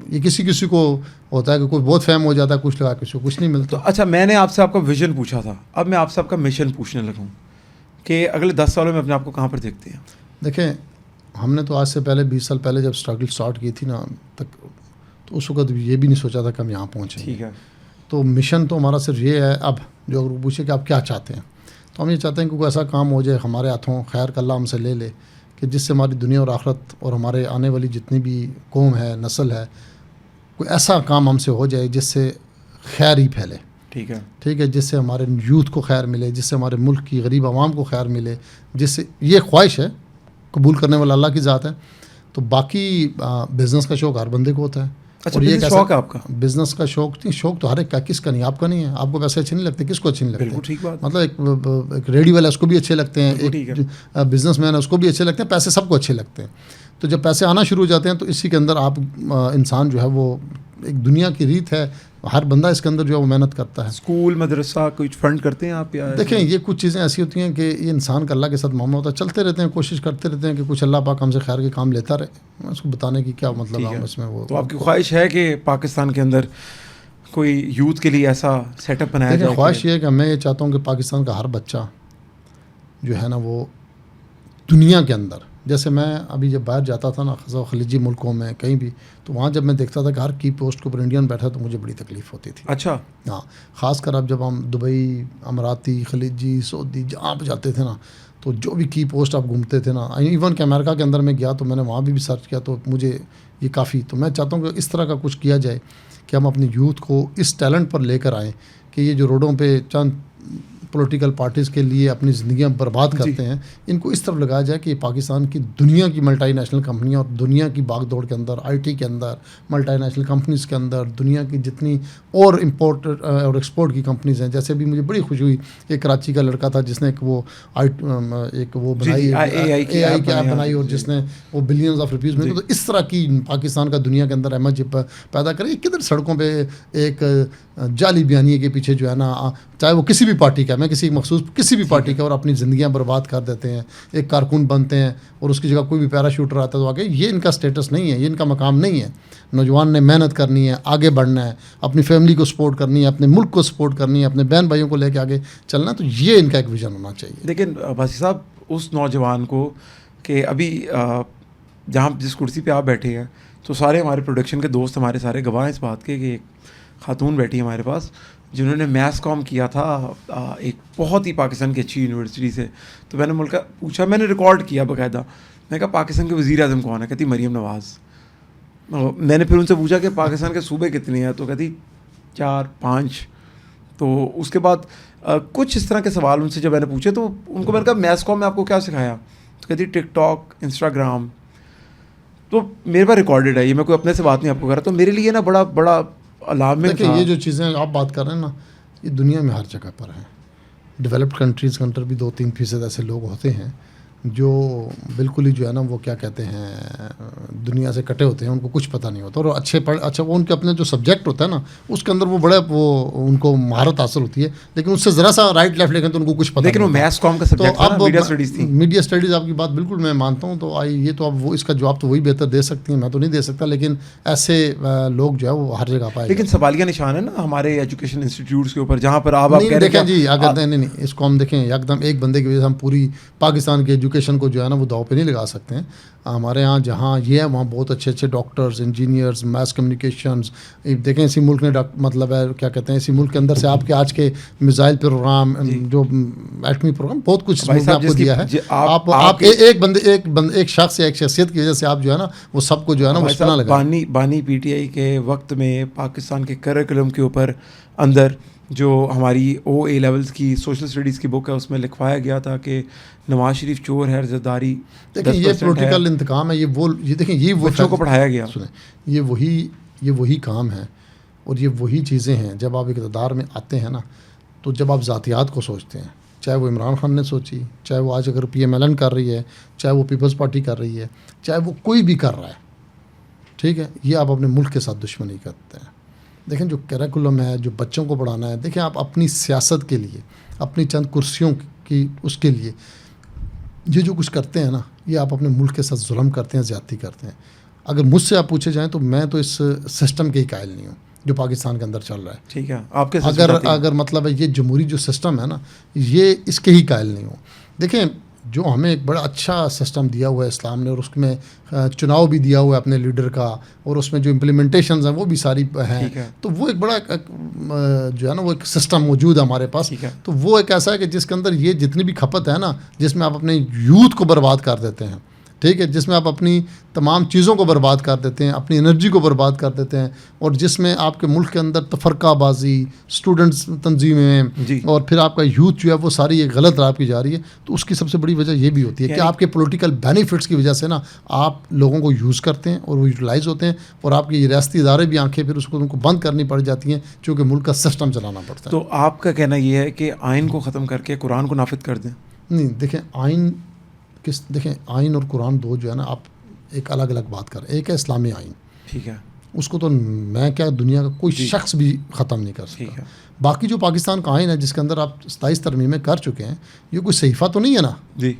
یہ کسی کو ہوتا ہے کہ کوئی بہت فہم ہو جاتا ہے، کچھ لگا کسی کو کچھ نہیں ملتا. اچھا میں نے آپ سے آپ کا ویژن پوچھا تھا، اب میں آپ سے آپ کا مشن پوچھنے لگا ہوں کہ اگلے 10 سالوں میں اپنے آپ کو کہاں پر دیکھتے ہیں؟ دیکھیں ہم نے تو آج سے پہلے 20 سال پہلے جب اسٹرگل اسٹارٹ کی تھی نا تک، تو اس وقت یہ بھی نہیں سوچا تھا کہ ہم یہاں پہنچیں. ٹھیک ہے. تو مشن تو ہمارا صرف یہ ہے. اب جو اگر پوچھے کہ آپ کیا چاہتے ہیں، تو ہم یہ چاہتے ہیں کہ کوئی ایسا کام ہو جائے ہمارے ہاتھوں، خیر کا اللہ ہم سے لے لے، کہ جس سے ہماری دنیا اور آخرت اور ہمارے آنے والی جتنی بھی قوم ہے، نسل ہے، کوئی ایسا کام ہم سے ہو جائے جس سے خیر ہی پھیلے. ٹھیک ہے، جس سے ہمارے یوتھ کو خیر ملے، جس سے ہمارے ملک کی غریب عوام کو خیر ملے، جس سے یہ خواہش ہے، قبول کرنے والا اللہ کی ذات ہے. تو باقی بزنس کا شوق ہر بندے کو ہوتا ہے. اور یہ شوق ہے آپ کا؟ بزنس کا شوق نہیں، شوق تو ہر ایک کا، کس کا نہیں، آپ کا نہیں ہے. آپ کو پیسے اچھے نہیں لگتے، کس کو اچھے نہیں لگتے؟ بالکل ٹھیک بات. مطلب ایک ریڈی والا اس کو بھی اچھے لگتے ہیں، ایک بزنس مین ہے اس کو بھی اچھے لگتے ہیں، پیسے سب کو اچھے لگتے ہیں. تو جب پیسے آنا شروع ہو جاتے ہیں تو اسی کے اندر آپ انسان جو ہے وہ ایک دنیا کی ریت ہے، ہر بندہ اس کے اندر جو ہے وہ محنت کرتا ہے. اسکول مدرسہ کچھ فنڈ کرتے ہیں آپ؟ دیکھیں یہ کچھ چیزیں ایسی ہوتی ہیں کہ یہ انسان کا اللہ کے ساتھ معاملہ ہوتا ہے، چلتے رہتے ہیں، کوشش کرتے رہتے ہیں کہ کچھ اللہ پاک ہم سے خیر کے کام لیتا رہے. اس کو بتانے کی کیا مطلب ہے اس میں. وہ تو آپ کی خواہش ہے کہ پاکستان کے اندر کوئی یوتھ کے لیے ایسا سیٹ اپ بنایا جائے؟ خواہش یہ ہے کہ میں یہ چاہتا ہوں کہ پاکستان کا ہر بچہ جو ہے نا وہ دنیا کے اندر، جیسے میں ابھی جب باہر جاتا تھا نا خلیجی ملکوں میں کہیں بھی، تو وہاں جب میں دیکھتا تھا کہ ہر کی پوسٹ کے اوپر انڈین بیٹھا تو مجھے بڑی تکلیف ہوتی تھی. اچھا. ہاں، خاص کر اب جب ہم دبئی، اماراتی، خلیجی، سعودی جہاں پہ جاتے تھے نا، تو جو بھی کی پوسٹ آپ گھومتے تھے نا، ایون کہ امریکہ کے اندر میں گیا تو میں نے وہاں بھی سرچ کیا تو مجھے یہ کافی. تو میں چاہتا ہوں کہ اس طرح کا کچھ کیا جائے کہ ہم اپنی یوتھ کو اس ٹیلنٹ پر لے کر آئیں کہ یہ جو روڈوں پہ چند پولیٹیکل پارٹیز کے لیے اپنی زندگیاں برباد کرتے ہیں، ان کو اس طرف لگایا جائے کہ پاکستان کی دنیا کی ملٹی نیشنل کمپنیاں اور دنیا کی باغ دوڑ کے اندر، آئی ٹی کے اندر، ملٹی نیشنل کمپنیز کے اندر، دنیا کی جتنی اور امپورٹ اور ایکسپورٹ کی کمپنیز ہیں. جیسے بھی مجھے بڑی خوشی ہوئی کہ کراچی کا لڑکا تھا جس نے ایک وہ بنائی، اے آئی کی ایپ بنائی، اور جس نے وہ بلینز آف روپیز میں. تو اس طرح کی پاکستان کا دنیا کے اندر امیج پیدا کرے. کدھر سڑکوں پہ ایک جعلی بیانیے کے پیچھے جو ہے نا، چاہے وہ کسی بھی پارٹی کا، میں کسی مخصوص کسی بھی پارٹی کا، اور اپنی زندگیاں برباد کر دیتے ہیں. ایک کارکن بنتے ہیں اور اس کی جگہ کوئی بھی پیرا شوٹر آتا ہے تو آگے. یہ ان کا سٹیٹس نہیں ہے، یہ ان کا مقام نہیں ہے. نوجوان نے محنت کرنی ہے، آگے بڑھنا ہے، اپنی فیملی کو سپورٹ کرنی ہے، اپنے ملک کو سپورٹ کرنی ہے، اپنے بہن بھائیوں کو لے کے آگے چلنا ہے. تو یہ ان کا ایک ویژن ہونا چاہیے. لیکن بھاسی صاحب اس نوجوان کو کہ ابھی جہاں جس کرسی پہ آپ بیٹھے ہیں تو سارے ہمارے پروڈکشن کے دوست ہمارے سارے گواہ ہیں اس بات کے کہ ایک خاتون بیٹھی ہے ہمارے پاس جنہوں نے میس کام کیا تھا ایک بہت ہی پاکستان کی اچھی یونیورسٹی سے. تو میں نے ملک پوچھا، میں نے ریکارڈ کیا باقاعدہ. میں کہا پاکستان کے وزیر اعظم کون ہے؟ کہتی مریم نواز. میں نے پھر ان سے پوچھا کہ پاکستان کے صوبے کتنے ہیں؟ تو کہتی 4-5. تو اس کے بعد کچھ اس طرح کے سوال ان سے جب میں نے پوچھے تو ان کو میں نے کہا میس کام میں آپ کو کیا سکھایا؟ تو کہتی ٹک ٹاک، انسٹاگرام. تو میرے پاس ریکارڈڈ ہے یہ، میں کوئی اپنے سے بات نہیں آپ کو کر رہا. تو میرے لیے نا بڑا علامت تھا. یہ جو چیزیں آپ بات کر رہے ہیں نا، یہ دنیا میں ہر جگہ پر ہیں. ڈیولپڈ کنٹریز کے اندر بھی 2-3% ایسے لوگ ہوتے ہیں جو بالکل ہی جو ہے نا وہ کیا کہتے ہیں دنیا سے کٹے ہوتے ہیں، ان کو کچھ پتہ نہیں ہوتا. اور اچھا وہ ان کے اپنے جو سبجیکٹ ہوتا ہے نا اس کے اندر وہ بڑے وہ ان کو مہارت حاصل ہوتی ہے، لیکن اس سے ذرا سا رائٹ لیفٹ لے تو ان کو کچھ پتہ نہیں. لیکن وہ میس کام کا سبجیکٹ تھا، میڈیا اسٹڈیز تھی. میڈیا اسٹڈیز آپ کی بات بالکل میں مانتا ہوں. تو یہ تو اب وہ اس کا جواب تو وہی بہتر دے سکتی ہیں، میں تو نہیں دے سکتا. لیکن ایسے لوگ جو ہے وہ ہر جگہ پائے. لیکن سوالیہ نشان ہے نا ہمارے ایجوکیشن انسٹیٹیوٹس کے اوپر، جہاں پر آپ کہہ رہے ہیں جی اگر نہیں اس کو ہم دیکھیں ایک دم ایک بندے کی وجہ سے ہم پوری پاکستان کی ایجوکیشن کو جو ہے نا وہ داؤ پہ نہیں لگا سکتے ہیں. ہمارے یہاں جہاں یہ ہے وہاں بہت اچھے ڈاکٹرز، انجینئرز، میس کمیونیکیشنز. دیکھیں اسی ملک نے مطلب ہے کیا کہتے ہیں اسی ملک کے اندر سے آپ کے آج کے میزائل پروگرام، جو ایٹمی پروگرام، بہت کچھ آپ کو دیا ہے. آپ ایک شخص یا ایک شخصیت کی وجہ سے آپ جو ہے نا وہ سب کو جو ہے نا وہ سنا لگا. بانی پی ٹی آئی کے وقت میں پاکستان کے کریکولم کے اوپر اندر جو ہماری اے لیولز کی سوشل اسٹڈیز کی بک ہے اس میں لکھوایا گیا تھا کہ نواز شریف چور ہے، زرداری. دیکھیں یہ پولیٹیکل انتقام ہے. یہ دیکھیں یہ بچوں کو پڑھایا گیا. سنیں یہ وہی کام ہے اور یہ وہی چیزیں ہیں. جب آپ اقتدار میں آتے ہیں نا تو جب آپ ذاتیات کو سوچتے ہیں، چاہے وہ عمران خان نے سوچی، چاہے وہ آج اگر پی ایم ایل این کر رہی ہے، چاہے وہ پیپلز پارٹی کر رہی ہے، چاہے وہ کوئی بھی کر رہا ہے، ٹھیک ہے، یہ آپ اپنے ملک کے ساتھ دشمنی کرتے ہیں. دیکھیں جو کریکولم ہے، جو بچوں کو پڑھانا ہے، دیکھیں آپ اپنی سیاست کے لیے، اپنی چند کرسیوں کی اس کے لیے یہ جو کچھ کرتے ہیں نا، یہ آپ اپنے ملک کے ساتھ ظلم کرتے ہیں، زیادتی کرتے ہیں. اگر مجھ سے آپ پوچھے جائیں تو میں تو اس سسٹم کے ہی قائل نہیں ہوں جو پاکستان کے اندر چل رہا ہے. ٹھیک ہے، آپ کے اگر مطلب ہے یہ جمہوری جو سسٹم ہے نا، یہ اس کے ہی قائل نہیں ہوں. دیکھیں جو ہمیں ایک بڑا اچھا سسٹم دیا ہوا ہے اسلام نے، اور اس میں چناؤ بھی دیا ہوا ہے اپنے لیڈر کا، اور اس میں جو امپلیمنٹیشنز ہیں وہ بھی ساری ہیں. تو وہ ایک بڑا جو ہے نا وہ ایک سسٹم موجود ہے ہمارے پاس. تو وہ ایک ایسا ہے کہ جس کے اندر یہ جتنی بھی کھپت ہے نا، جس میں آپ اپنے یوتھ کو برباد کر دیتے ہیں، ٹھیک ہے, جس میں آپ اپنی تمام چیزوں کو برباد کر دیتے ہیں, اپنی انرجی کو برباد کر دیتے ہیں, اور جس میں آپ کے ملک کے اندر تفرقہ بازی, اسٹوڈنٹس تنظیمیں, اور پھر آپ کا یوتھ جو ہے وہ ساری ایک غلط راہ کی جا رہی ہے. تو اس کی سب سے بڑی وجہ یہ بھی ہوتی ہے کہ آپ کے پولیٹیکل بینیفٹس کی وجہ سے نا آپ لوگوں کو یوز کرتے ہیں اور وہ یوٹیلائز ہوتے ہیں, اور آپ کے ریاستی ادارے بھی آنکھیں پھر اس کو ان کو بند کرنی پڑ جاتی ہیں چونکہ ملک کا سسٹم چلانا پڑتا ہے. تو آپ کا کہنا یہ ہے کہ آئین کو ختم کر کے قرآن کو نافذ کر دیں؟ نہیں, دیکھیں آئین اور قرآن دو جو ہے نا, آپ ایک الگ الگ بات کر رہے ہیں. ایک ہے اسلامی آئین, ٹھیک ہے, اس کو تو میں کیا دنیا کا کوئی شخص بھی ختم نہیں کر سکتا. باقی جو پاکستان کا آئین ہے جس کے اندر آپ 27 ترمیمیں کر چکے ہیں, یہ کوئی صحیفہ تو نہیں ہے نا جی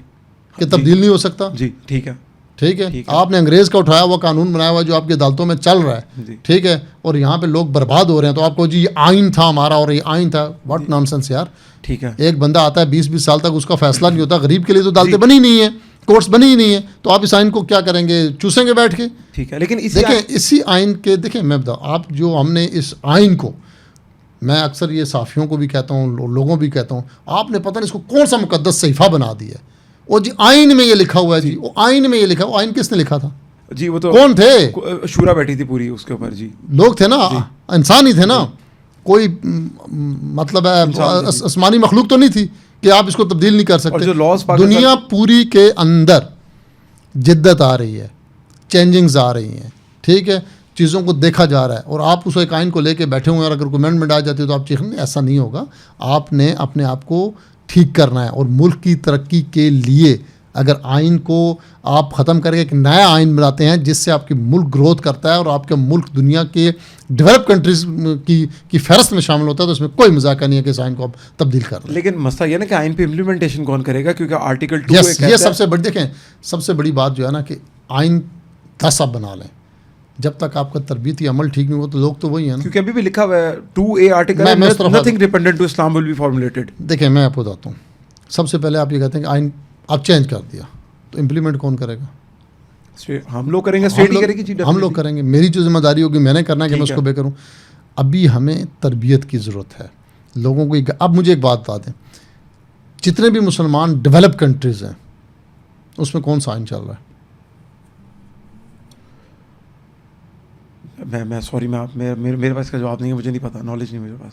کہ تبدیل نہیں ہو سکتا. جی ٹھیک ہے, ٹھیک ہے. آپ نے انگریز کا اٹھایا ہوا قانون بنایا ہوا جو آپ کی عدالتوں میں چل رہا ہے, ٹھیک ہے, اور یہاں پہ لوگ برباد ہو رہے ہیں, تو آپ کو جی یہ آئین تھا ہمارا اور یہ آئین تھا. واٹ نان سینس یار. ٹھیک ہے, ایک بندہ آتا ہے 20 سال تک اس کا فیصلہ نہیں ہوتا. غریب کے لیے تو عدالتیں بنی نہیں ہیں, کورٹس بنی ہی نہیں ہے, تو آپ اس آئین کو کیا کریں گے, چوسیں گے بیٹھ کے. ٹھیک ہے, لیکن دیکھیں اسی آئین کے, دیکھیں میں بتاؤں آپ, جو ہم نے اس آئین کو, میں اکثر یہ صحافیوں کو بھی کہتا ہوں, لوگوں بھی کہتا ہوں, آپ نے پتہ نہیں اس کو کون سا مقدس صحیفہ بنا دیا ہے. اور جی آئین میں یہ لکھا ہوا ہے, جی وہ آئین میں یہ لکھا ہوا. آئین کس نے لکھا تھا جی, وہ تو کون تھے, شورا بیٹھی تھی پوری اس کے اوپر. جی لوگ تھے نا, انسان ہی تھے نا, کوئی مطلب ہے آسمانی مخلوق تو نہیں تھی کہ آپ اس کو تبدیل نہیں کر سکتے. دنیا پوری کے اندر جدت آ رہی ہے, چینجنگز آ رہی ہیں, ٹھیک ہے, چیزوں کو دیکھا جا رہا ہے, اور آپ اس ایک آئین کو لے کے بیٹھے ہوئے ہیں, اور اگر کوئی امینڈمنٹ آ جاتی ہے تو آپ چیخیں. ایسا نہیں ہوگا. آپ نے اپنے آپ کو ٹھیک کرنا ہے, اور ملک کی ترقی کے لیے اگر آئین کو آپ ختم کر کے ایک نیا آئین بناتے ہیں جس سے آپ کی ملک گروتھ کرتا ہے اور آپ کا ملک دنیا کے ڈیولپ کنٹریز کی فہرست میں شامل ہوتا ہے, تو اس میں کوئی مذاق نہیں ہے کہ اس آئین کو آپ تبدیل کر لیں. لیکن مسئلہ یہ نا کہ آئین پہ امپلیمنٹیشن کون کرے گا, کیونکہ آرٹیکل 2 یہ سب سے بڑی, دیکھیں سب سے بڑی بات جو ہے نا کہ آئین 10 آپ بنا لیں, جب تک آپ کا تربیتی عمل ٹھیک نہیں ہو تو لوگ تو وہی ہیں نا. کیونکہ ابھی بھی لکھا ہوا ہے 2A article, nothing dependent to Islam will be formulated. دیکھیں میں آپ کو بتاتا ہوں, سب سے پہلے آپ یہ کہتے ہیں کہ آئین آپ چینج کر دیا, تو امپلیمنٹ کون کرے گا؟ ہم لوگ کریں گے, اسٹیٹ ہی کرے گی. ہم لوگ کریں گے. میری جو ذمہ داری ہوگی میں نے کرنا ہے کہ میں اس کو بے کروں. ابھی ہمیں تربیت کی ضرورت ہے لوگوں کو. اب مجھے ایک بات بتا دیں, جتنے بھی مسلمان ڈیولپ کنٹریز ہیں اس میں کون سا آئین چل رہا ہے؟ میں سوری, میرے پاس کا جواب نہیں ہے, مجھے نہیں پتا, نالج نہیں میرے پاس.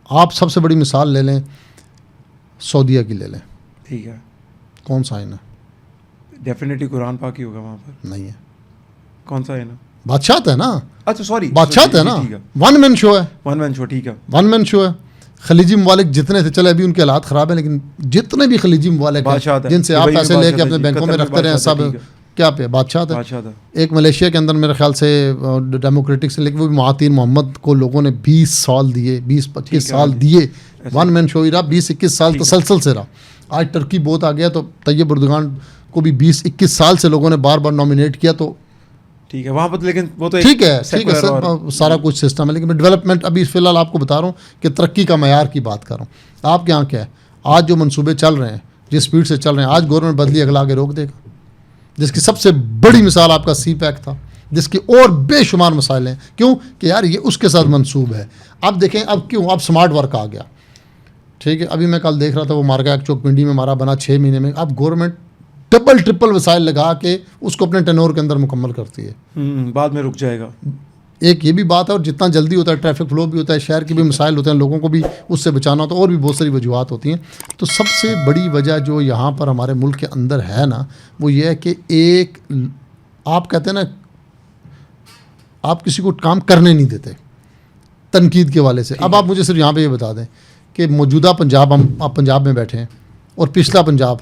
آپ سب سے بڑی مثال لے لیں, سعودیہ کی لے لیں, ٹھیک ہے, کون سا آئین ہے؟ ڈیفینیٹلی قرآن پاک ہی ہوگا وہاں پر. نہیں ہے. کون سا آئین ہے؟ بادشاہت ہے نا. اچھا سوری, بادشاہت ہے نا, ون مین شو ہے. ون مین شو, ٹھیک ہے, ون مین شو ہے. خلیجی ممالک جتنے تھے, چلے ابھی ان کے حالات خراب ہیں, لیکن جتنے بھی خلیجی ممالک ہیں جن سے آپ پیسے لے کے اپنے بینکوں میں رکھتے رہے ہیں, سب کیا پہ بادشاہت ہے. ایک ملیشیا کے اندر میرے خیال سے ڈیموکریٹک سے, لیکن وہ بھی مہاتیر محمد کو لوگوں نے 20 سال دیے, 20-25 سال دیے. ون مین شو ہی رہا, 20-21 سال تسلسل سے رہا. آج ٹرکی بہت آ گیا, تو طیب اردگان کو بھی 20-21 سال سے لوگوں نے بار بار نامینیٹ کیا, تو ٹھیک ہے وہاں پر, لیکن وہ تو ٹھیک ہے سارا کچھ سسٹم ہے. لیکن میں ڈیولپمنٹ ابھی فی الحال آپ کو بتا رہا ہوں کہ ترقی کا معیار کی بات کر رہا ہوں. آپ کے یہاں کیا ہے, آج جو منصوبے چل رہے ہیں, جس اسپیڈ سے چل رہے ہیں, آج گورنمنٹ بدلی اگلا کے روک دے گا. جس کی سب سے بڑی مثال آپ کا سی پیک تھا, جس کی اور بے شمار مسائل ہیں. کیوں کہ یار یہ اس کے ساتھ منسوب ہے. اب دیکھیں اب کیوں, اب سمارٹ ورک آ گیا, ٹھیک ہے. ابھی میں کل دیکھ رہا تھا, وہ مارگا چوک پنڈی میں ہمارا بنا 6 مہینے میں. اب گورنمنٹ ڈبل ٹرپل وسائل لگا کے اس کو اپنے ٹینور کے اندر مکمل کرتی ہے, بعد میں رک جائے گا. ایک یہ بھی بات ہے, اور جتنا جلدی ہوتا ہے ٹریفک فلو بھی ہوتا ہے, شہر کے بھی مسائل ہوتے ہیں, لوگوں کو بھی اس سے بچانا ہوتا ہے, اور بھی بہت ساری وجوہات ہوتی ہیں. تو سب سے بڑی وجہ جو یہاں پر ہمارے ملک کے اندر ہے نا, وہ یہ ہے کہ ایک آپ کہتے ہیں نا, آپ کسی کو کام کرنے نہیں دیتے تنقید کے والے سے. اب آپ مجھے صرف یہاں پہ یہ بتا دیں کہ موجودہ پنجاب, آپ پنجاب میں بیٹھے ہیں, اور پچھلا پنجاب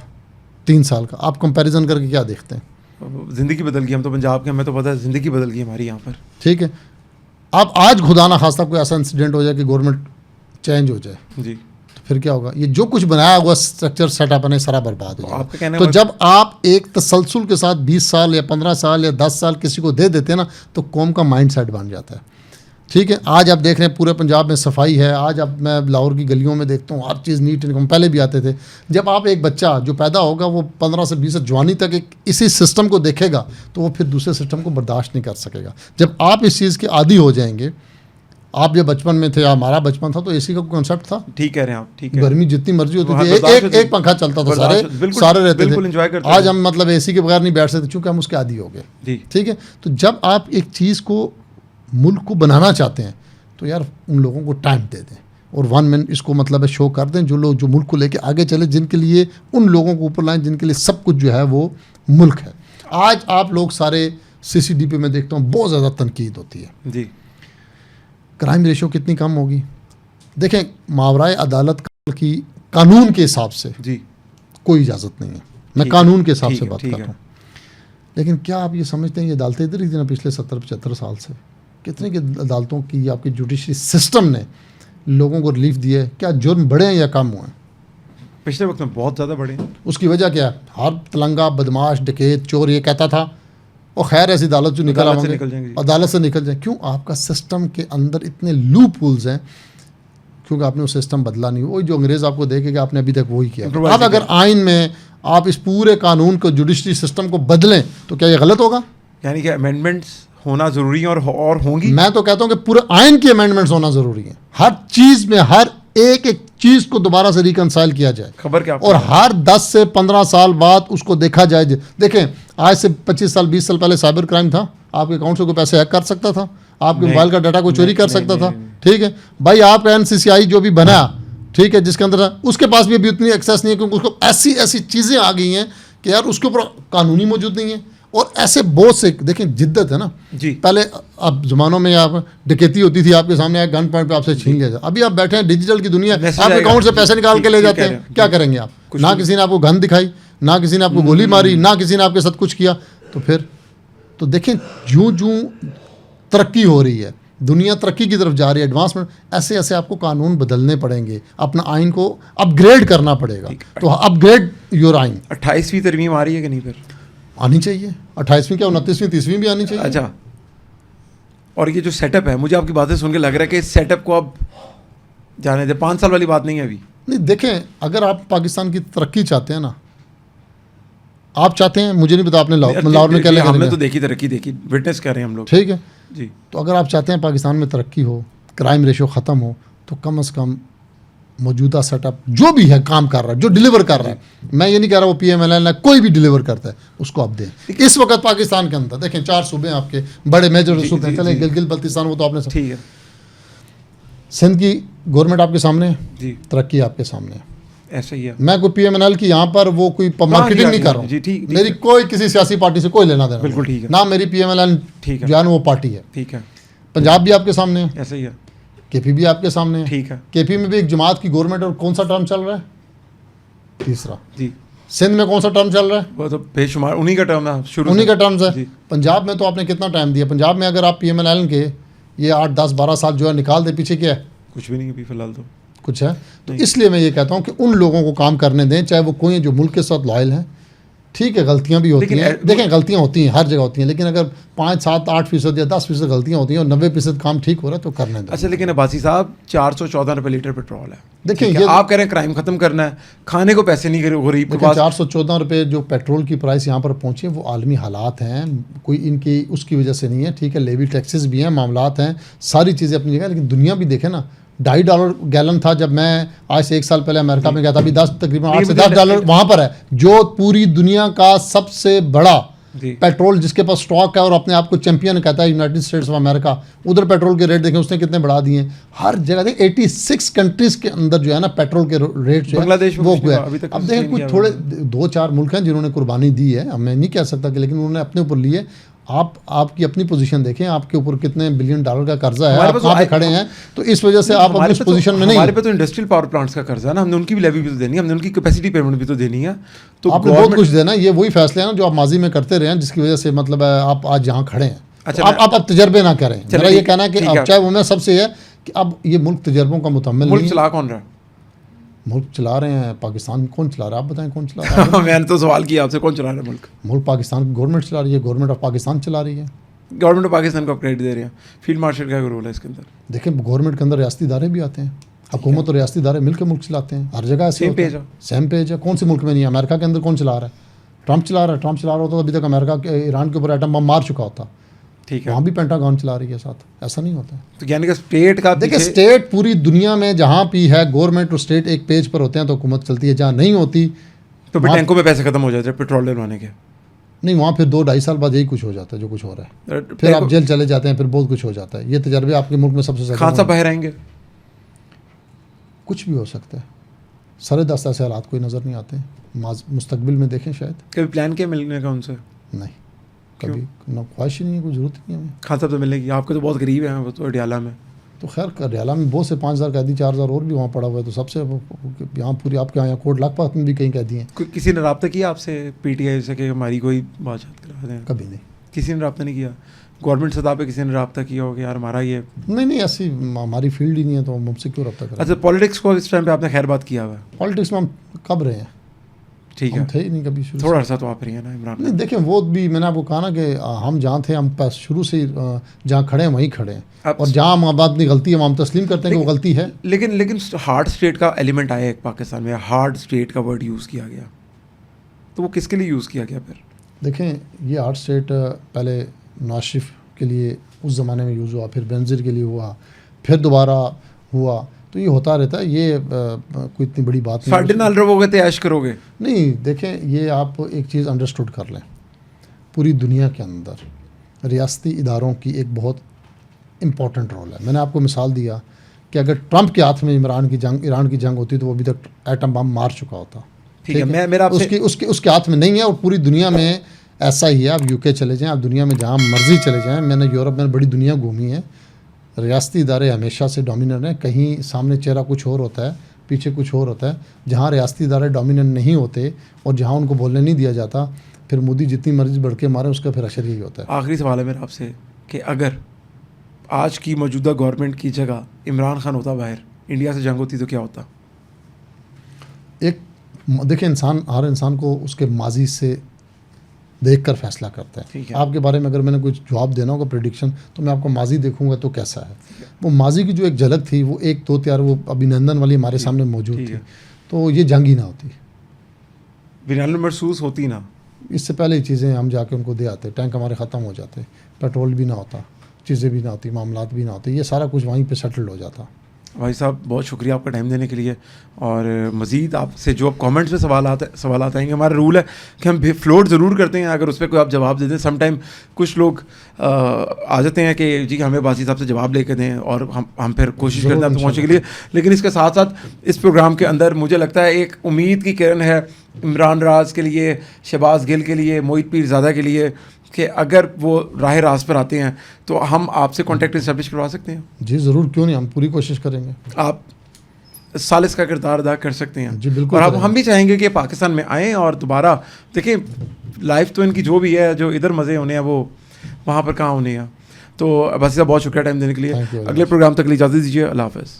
3 سال کا, آپ کمپیریزن کر کے کیا دیکھتے ہیں؟ زندگی بدل گئی. ہم تو پنجاب کے, ہمیں تو پتہ ہے زندگی بدل گئی ہماری یہاں پر, ٹھیک ہے. آپ آج خدا نہ خواستہ کوئی ایسا انسیڈنٹ ہو جائے کہ گورنمنٹ چینج ہو جائے, جی, تو پھر کیا ہوگا؟ یہ جو کچھ بنایا ہوا اسٹرکچر سیٹ اپ ہے سارا برباد ہو جائے گا. تو جب آپ ایک تسلسل کے ساتھ 20 سال یا 15 سال یا 10 سال کسی کو دے دیتے ہیں نا, تو قوم کا مائنڈ سیٹ بن جاتا ہے. ٹھیک ہے. آج آپ دیکھ رہے ہیں پورے پنجاب میں صفائی ہے. آج اب میں لاہور کی گلیوں میں دیکھتا ہوں ہر چیز نیٹ اینڈ پہلے بھی آتے تھے. جب آپ ایک بچہ جو پیدا ہوگا وہ 15 سے 20 جوانی تک ایک اسی سسٹم کو دیکھے گا, تو وہ پھر دوسرے سسٹم کو برداشت نہیں کر سکے گا. جب آپ اس چیز کے عادی ہو جائیں گے, آپ جب بچپن میں تھے یا ہمارا بچپن تھا تو اے سی کا کنسیپٹ تھا. ٹھیک کہہ رہے ہیں آپ, ٹھیک ہے, گرمی جتنی مرضی ہوتی تھی, ایک پنکھا چلتا تھا, سارے رہتے تھے. آج ہم مطلب اے سی کے بغیر نہیں بیٹھ سکتے چونکہ ہم اس کے عادی ہو گئے. ٹھیک ہے, تو جب آپ ایک چیز کو ملک کو بنانا چاہتے ہیں تو یار ان لوگوں کو ٹائم دے دیں اور ون مین اس کو مطلب شو کر دیں, جو لوگ جو ملک کو لے کے آگے چلے, جن کے لیے ان لوگوں کو اوپر لائیں جن کے لیے سب کچھ جو ہے وہ ملک ہے. آج آپ لوگ سارے سی سی ڈی پی میں دیکھتا ہوں بہت زیادہ تنقید ہوتی ہے. جی, کرائم ریشو کتنی کم ہوگی. دیکھیں ماورائے عدالت کی قانون کے حساب سے جی کوئی اجازت نہیں ہے, میں قانون کے حساب سے بات کر رہا ہوں. لیکن کیا آپ یہ سمجھتے ہیں یہ عدالتیں ادھر ہی تھیں نا پچھلے 70-75 سال سے؟ کتنے کی عدالتوں کی آپ کی جوڈیشری سسٹم نے لوگوں کو ریلیف دیا ہے؟ کیا جرم بڑھے ہیں یا کم ہوئے ہیں؟ پچھلے وقت میں بہت زیادہ بڑھے ہیں. اس کی وجہ کیا ہے؟ ہر تلنگا بدماش ڈکیت چور یہ کہتا تھا اور خیر ایسی عدالت جو نکل آؤں گے عدالت سے نکل جائیں. کیوں؟ آپ کا سسٹم کے اندر اتنے لوپ ہولز ہیں کیونکہ آپ نے وہ سسٹم بدلا نہیں. وہی جو انگریز آپ کو دیکھے گا آپ نے ابھی تک وہی کیا. اب اگر آئین میں آپ اس پورے قانون کو جوڈیشری سسٹم کو بدلیں تو کیا یہ غلط ہوگا؟ یعنی کہ امینڈمنٹس ہونا ضروری ہے اور ہوں گی. میں تو کہتا ہوں کہ پورے آئین کی امینڈمنٹس ہونا ضروری ہے. ہر چیز میں ہر ایک چیز کو دوبارہ سے ریکنسائل کیا جائے. خبر کیا, اور ہر 10 سے 15 سال بعد اس کو دیکھا جائے. دیکھیں آج سے 25 سال 20 سال پہلے سائبر کرائم تھا, آپ کے اکاؤنٹ سے کوئی پیسے ہیک کر سکتا تھا, آپ کے موبائل کا ڈاٹا کو چوری کر سکتا تھا. ٹھیک ہے بھائی, آپ کا NCCI جو بھی بنا, ٹھیک ہے, جس کے اندر اس کے پاس بھی ابھی اتنی ایکسیس نہیں ہے کیونکہ اس کو ایسی چیزیں آ گئی ہیں کہ یار اس کے اوپر قانونی موجود نہیں ہے. اور ایسے بہت سے دیکھیں جدت ہے نا جی. پہلے اب زمانوں میں آپ ڈکیتی ہوتی تھی, آپ کے سامنے گن پوائنٹ پہ آپ سے چھین لیا جائے. ابھی آپ بیٹھے ہیں ڈیجیٹل کی دنیا, آپ کے اکاؤنٹ سے پیسے نکال کے لے جاتے ہیں. کیا کریں گے آپ؟ نہ کسی نے آپ کو گن دکھائی, نہ کسی نے آپ کو گولی ماری, نہ کسی نے آپ کے ساتھ کچھ کیا. تو پھر تو دیکھیں جوں ترقی ہو رہی ہے, دنیا ترقی کی طرف جا رہی ہے, ایڈوانسمنٹ, ایسے ایسے آپ کو قانون بدلنے پڑیں گے, اپنا آئین کو اپ گریڈ کرنا پڑے گا. تو اپ گریڈ یور آئین. 28ویں ترمیم آ رہی ہے کہ نہیں؟ پھر آنی چاہیے 28ویں کیا 29ویں 30ویں بھی آنی چاہیے. اچھا, اور یہ جو سیٹ اپ ہے, مجھے آپ کی باتیں سن کے لگ رہا ہے کہ اس سیٹ اپ کو اب جانے دیں, 5 سال والی بات نہیں ہے ابھی. نہیں دیکھیں, اگر آپ پاکستان کی ترقی چاہتے ہیں نا, آپ چاہتے ہیں, مجھے نہیں پتا آپ نے لاہور میں کیا لیا, ہم نے تو دیکھی ترقی دیکھی, وٹنس کر رہے ہیں ہم لوگ. ٹھیک ہے جی. تو اگر آپ چاہتے ہیں پاکستان میں ترقی ہو, کرائم ریشو ختم ہو, تو کم از کم موجودہ سیٹ اپ جو بھی ہے کام کر رہا ہے, جو ڈیلیور کر رہا ہے, میں یہ نہیں کہہ رہا وہ PMLN کوئی بھی ڈیلیور کرتا ہے, اس کو آپ دیں. اس وقت پاکستان کے اندر دیکھیں 4 صوبے ہیں آپ کے بڑے میجر صوبے ہیں, چلیں گلگت بلتستان وہ تو آپ نے ٹھیک ہے, سندھ کی گورنمنٹ آپ کے سامنے ہے, جی, ترقی آپ کے سامنے ہے. ایسا ہی ہے. میں کوئی PMLN کی یہاں پر وہ کوئی مارکیٹنگ نہیں کر رہا ہوں, میری کوئی کسی سیاسی پارٹی سے کوئی لینا دینا, بالکل ٹھیک ہے, نہ میری PMLN جو ہے وہ پارٹی ہے. ٹھیک ہے. پنجاب بھی آپ کے سامنے ہے, ایسا ہی ہے. KP بھی آپ کے سامنے ہے. ٹھیک ہے. KP میں بھی ایک جماعت کی گورنمنٹ, اور کون سا ٹرم چل رہا ہے؟ 3. جی. سندھ میں کون سا ٹرم چل رہا ہے؟ وہ تو بے شمار انہی کا ٹرم ہے, شروع انہی کا ٹرمز ہے. پنجاب میں تو آپ نے کتنا ٹائم دیا؟ پنجاب میں اگر آپ PMLN کے یہ 8 10 12 سال جو ہے نکال دے, پیچھے کیا ہے؟ کچھ بھی نہیں ابھی فی الحال تو کچھ ہے. تو اس لیے میں یہ کہتا ہوں کہ ان لوگوں کو کام کرنے دیں, چاہے وہ کوئی جو ملک کے ساتھ لائل ہیں. ٹھیک ہے غلطیاں بھی ہوتی ہیں, دیکھیں غلطیاں ہوتی ہیں ہر جگہ ہوتی ہیں, لیکن اگر 5 7 8% یا 10% غلطیاں ہوتی ہیں اور 90% کام ٹھیک ہو رہا ہے تو کرنے دیں. اچھا, لیکن عباسی صاحب 414 روپے لیٹر پیٹرول ہے. دیکھیں یہ آپ کہہ رہے ہیں کرائم ختم کرنا ہے, کھانے کو پیسے نہیں ہو رہی. 414 روپے جو پیٹرول کی پرائس یہاں پر پہنچی ہے وہ عالمی حالات ہیں, کوئی ان کی اس کی وجہ سے نہیں ہے. ٹھیک ہے, لیوی ٹیکسز بھی ہیں, معاملات ہیں, ساری چیزیں اپنی جگہ, لیکن دنیا بھی دیکھیں نا, $2.5 گیلن تھا جب میں آج سے 1 سال پہلے امریکہ میں گیا تھا, ابھی تقریباً 8 سے 10 ڈالر وہاں پر ہے, جو پوری دنیا کا سب سے بڑا پیٹرول جس کے پاس اسٹاک ہے اور اپنے آپ کو چیمپئن کہتا ہے یونائٹڈ اسٹیٹس آف امریکہ. ادھر پیٹرول کے ریٹ دیکھیں اس نے کتنے بڑھا دیے ہیں ہر جگہ. 86 کنٹریز کے اندر جو ہے نا پیٹرول کے ریٹ جو ہے وہ ہوئے. اب دیکھیں کچھ تھوڑے 2-4 ملک ہیں جنہوں نے قربانی دی ہے, میں نہیں کہہ سکتا کہ, لیکن انہوں نے اپنے اوپر لیے. آپ کی اپنی پوزیشن دیکھیں, آپ کے اوپر کتنے $1 بلین کا قرضہ ہے, آپ کہاں پہ کھڑے ہیں, تو اس وجہ سے آپ اپنی پوزیشن میں نہیں. ہمارے پہ تو انڈسٹریل پاور پلانٹس کا قرضہ ہے نا, ہم نے ان کی بھی لیوی بھی تو دینی ہے, ہم نے ان کی کیپیسٹی پیمنٹ بھی تو دینی ہے. تو آپ نے بہت کچھ دینا. یہ وہی فیصلے ہیں نا جو آپ ماضی میں کرتے رہے ہیں, جس کی وجہ سے مطلب آپ آج یہاں کھڑے ہیں. آپ اب تجربے نہ کریں. میرا یہ کہنا ہے کہ اب چاہے وہ میں سب سے ہے کہ اب یہ ملک تجربوں کا متحمل نہیں. ملک چلا کون رہا ہے؟ ملک چلا رہے ہیں پاکستان. کون چلا رہا ہے آپ بتائیں, کون چلا رہا ہے؟ میں نے تو سوال کیا آپ سے, کون چلا رہا ہے ملک؟ ملک پاکستان کی گورنمنٹ چلا رہی ہے, گورنمنٹ آف پاکستان چلا رہی ہے. گورنمنٹ آف پاکستان کو کریڈٹ دے رہے ہیں, فیلڈ مارشل کا رول ہے اس کے اندر. دیکھیں گورنمنٹ کے اندر ریاستی ادارے بھی آتے ہیں, حکومت اور ریاستی ادارے مل کے ملک چلاتے ہیں. ہر جگہ ایسے سیم پیج ہے. کون سے ملک میں نہیں ہے؟ امریکہ کے اندر کون چلا رہا ہے؟ ٹرمپ چلا رہا ہے. ٹرمپ چلا رہا ہوتا تو ابھی تک امریکہ کے ایران کے اوپر ایٹم بم مار چکا ہوتا. ٹھیک ہے, وہاں بھی پینٹاگون چلا رہی ہے ساتھ, ایسا نہیں ہوتا. تو یعنی کہ اسٹیٹ کا دیکھیں اسٹیٹ پوری دنیا میں جہاں بھی ہے گورنمنٹ اور اسٹیٹ ایک پیج پر ہوتے ہیں تو حکومت چلتی ہے, جہاں نہیں ہوتی تو پھر ٹینکوں میں پیسے ختم ہو جاتے ہیں پیٹرول ڈلوانے کے. نہیں, وہاں پھر 2-2.5 سال بعد یہی کچھ ہو جاتا ہے جو کچھ ہو رہا ہے, پھر آپ جیل چلے جاتے ہیں, پھر بہت کچھ ہو جاتا ہے. یہ تجربے آپ کے ملک میں سب سے زیادہ. خان صاحب باہر آئیں گے, کچھ بھی ہو سکتا ہے, سر دستہ سے حالات کوئی نظر نہیں آتے. مستقبل میں دیکھیں شاید. کبھی پلان کیا ملنے کا ان سے؟ نہیں, کبھی نہ خواہش ہی نہیں ہے, کوئی ضرورت نہیں ہے ہمیں. خان صاحب سے ملنے کی, آپ کے تو بہت قریب ہیں وہ تو اڈیالہ میں. تو خیر ریالہ میں بہت سے 5,000 قیدی, 4,000 اور بھی وہاں پڑا ہوا ہے, تو سب سے یہاں پوری آپ کے یہاں کوٹ لکھپت میں بھی کئی قیدی ہیں. کسی نے رابطہ کیا آپ سے پی ٹی آئی سے کہ ہماری کوئی بات چیت کرا دیں؟ کبھی نہیں, کسی نے رابطہ نہیں کیا. گورنمنٹ سطح پہ کسی نے رابطہ کیا ہو کہ یار ہمارا یہ نہیں ایسی ہماری فیلڈ ہی نہیں ہے, تو ہم سے کیوں رابطہ کریں. اچھا, پالیٹکس کو اس ٹائم پہ آپ نے خیر بات کیا ہوا ہے؟ پالیٹکس میں ہم کب رہے ہیں, ٹھیک ہے, ہم تھے ہی نہیں کبھی شروع تھوڑا عرصہ تو آپ رہی ہیں نا عمران. نہیں دیکھیں وہ بھی میں نے آپ کو کہا نا کہ ہم جہاں تھے ہم شروع سے جہاں کھڑے ہیں وہیں کھڑے ہیں, اور جہاں ہم آباد اپنی غلطی ہے وہاں ہم تسلیم کرتے ہیں کہ وہ غلطی ہے. لیکن ہارڈ اسٹیٹ کا ایلیمنٹ آیا ایک پاکستان میں, ہارڈ اسٹیٹ کا ورڈ یوز کیا گیا, تو وہ کس کے لیے یوز کیا گیا پھر؟ دیکھیں یہ ہارڈ اسٹیٹ پہلے نواز شریف کے لیے اس زمانے میں یوز ہوا, پھر بینظیر کے لیے ہوا, پھر دوبارہ ہوا, تو یہ ہوتا رہتا ہے. یہ کوئی اتنی بڑی بات نہیں. ساڈے نال رہو گے تو عیش کرو گے نہیں. دیکھیں یہ آپ ایک چیز انڈرسٹوڈ کر لیں, پوری دنیا کے اندر ریاستی اداروں کی ایک بہت امپورٹنٹ رول ہے. میں نے آپ کو مثال دیا کہ اگر ٹرمپ کے ہاتھ میں ایران کی جنگ ہوتی تو وہ ابھی تک ایٹم بم مار چکا ہوتا. ٹھیک ہے, میرا اس کے ہاتھ میں نہیں ہے, اور پوری دنیا میں ایسا ہی ہے. آپ UK چلے جائیں, آپ دنیا میں جہاں مرضی چلے جائیں, میں نے یورپ میں بڑی دنیا گھومی ہے, ریاستی ادارے ہمیشہ سے ڈومیننٹ ہیں. کہیں سامنے چہرہ کچھ اور ہوتا ہے, پیچھے کچھ اور ہوتا ہے. جہاں ریاستی ادارے ڈومیننٹ نہیں ہوتے اور جہاں ان کو بولنے نہیں دیا جاتا, پھر مودی جتنی مرضی بڑھ کے مارے اس کا پھر اثر یہی ہوتا ہے. آخری سوال ہے میرا آپ سے کہ اگر آج کی موجودہ گورنمنٹ کی جگہ عمران خان ہوتا باہر, انڈیا سے جنگ ہوتی تو کیا ہوتا؟ ایک دیکھیں ہر انسان کو اس کے ماضی سے دیکھ کر فیصلہ کرتا ہے. آپ کے بارے میں اگر میں نے کوئی جواب دینا ہوگا پریڈکشن, تو میں آپ کو ماضی دیکھوں گا تو کیسا ہے. وہ ماضی کی جو ایک جھلک تھی وہ 1-2 تیار وہ ابھینندن والی ہمارے سامنے موجود تھی, تو یہ جنگ ہی نہ ہوتی, ابھینندن محسوس ہوتی نا. اس سے پہلے یہ چیزیں ہم جا کے ان کو دے آتے, ٹینک ہمارے ختم ہو جاتے, پیٹرول بھی نہ ہوتا, چیزیں بھی نہ ہوتی, معاملات بھی نہ ہوتے, یہ سارا کچھ وہیں پہ سیٹلڈ ہو جاتا. بھائی صاحب بہت شکریہ آپ کا ٹائم دینے کے لیے, اور مزید آپ سے جو کامنٹس میں سوالات آئیں گے, ہمارا رول ہے کہ ہم فلوٹ ضرور کرتے ہیں, اگر اس پہ کوئی آپ جواب دے دیں. سم ٹائم کچھ لوگ آ جاتے ہیں کہ جی ہمیں باسی صاحب سے جواب لے کے دیں, اور ہم پھر کوشش کرتے ہیں آپ پہنچنے کے لیے. لیکن اس کے ساتھ ساتھ اس پروگرام کے اندر مجھے لگتا ہے ایک امید کی کرن ہے عمران راز کے لیے, شہباز گل کے لیے, موہت پیرزادہ کے لیے, کہ اگر وہ راہ راست پر آتے ہیں تو ہم آپ سے کانٹیکٹ اسٹیبلش کروا سکتے ہیں. جی ضرور, کیوں نہیں, ہم پوری کوشش کریں گے. آپ ثالث کا کردار ادا کر سکتے ہیں. جی بالکل, اور ہم بھی چاہیں گے کہ پاکستان میں آئیں اور دوبارہ دیکھیں لائف تو ان کی جو بھی ہے, جو ادھر مزے ہونے ہیں وہ وہاں پر کہاں ہونے ہیں. تو بس بہت شکریہ ٹائم دینے کے لیے. اگلے پروگرام تک اجازت دیجیے. اللہ حافظ.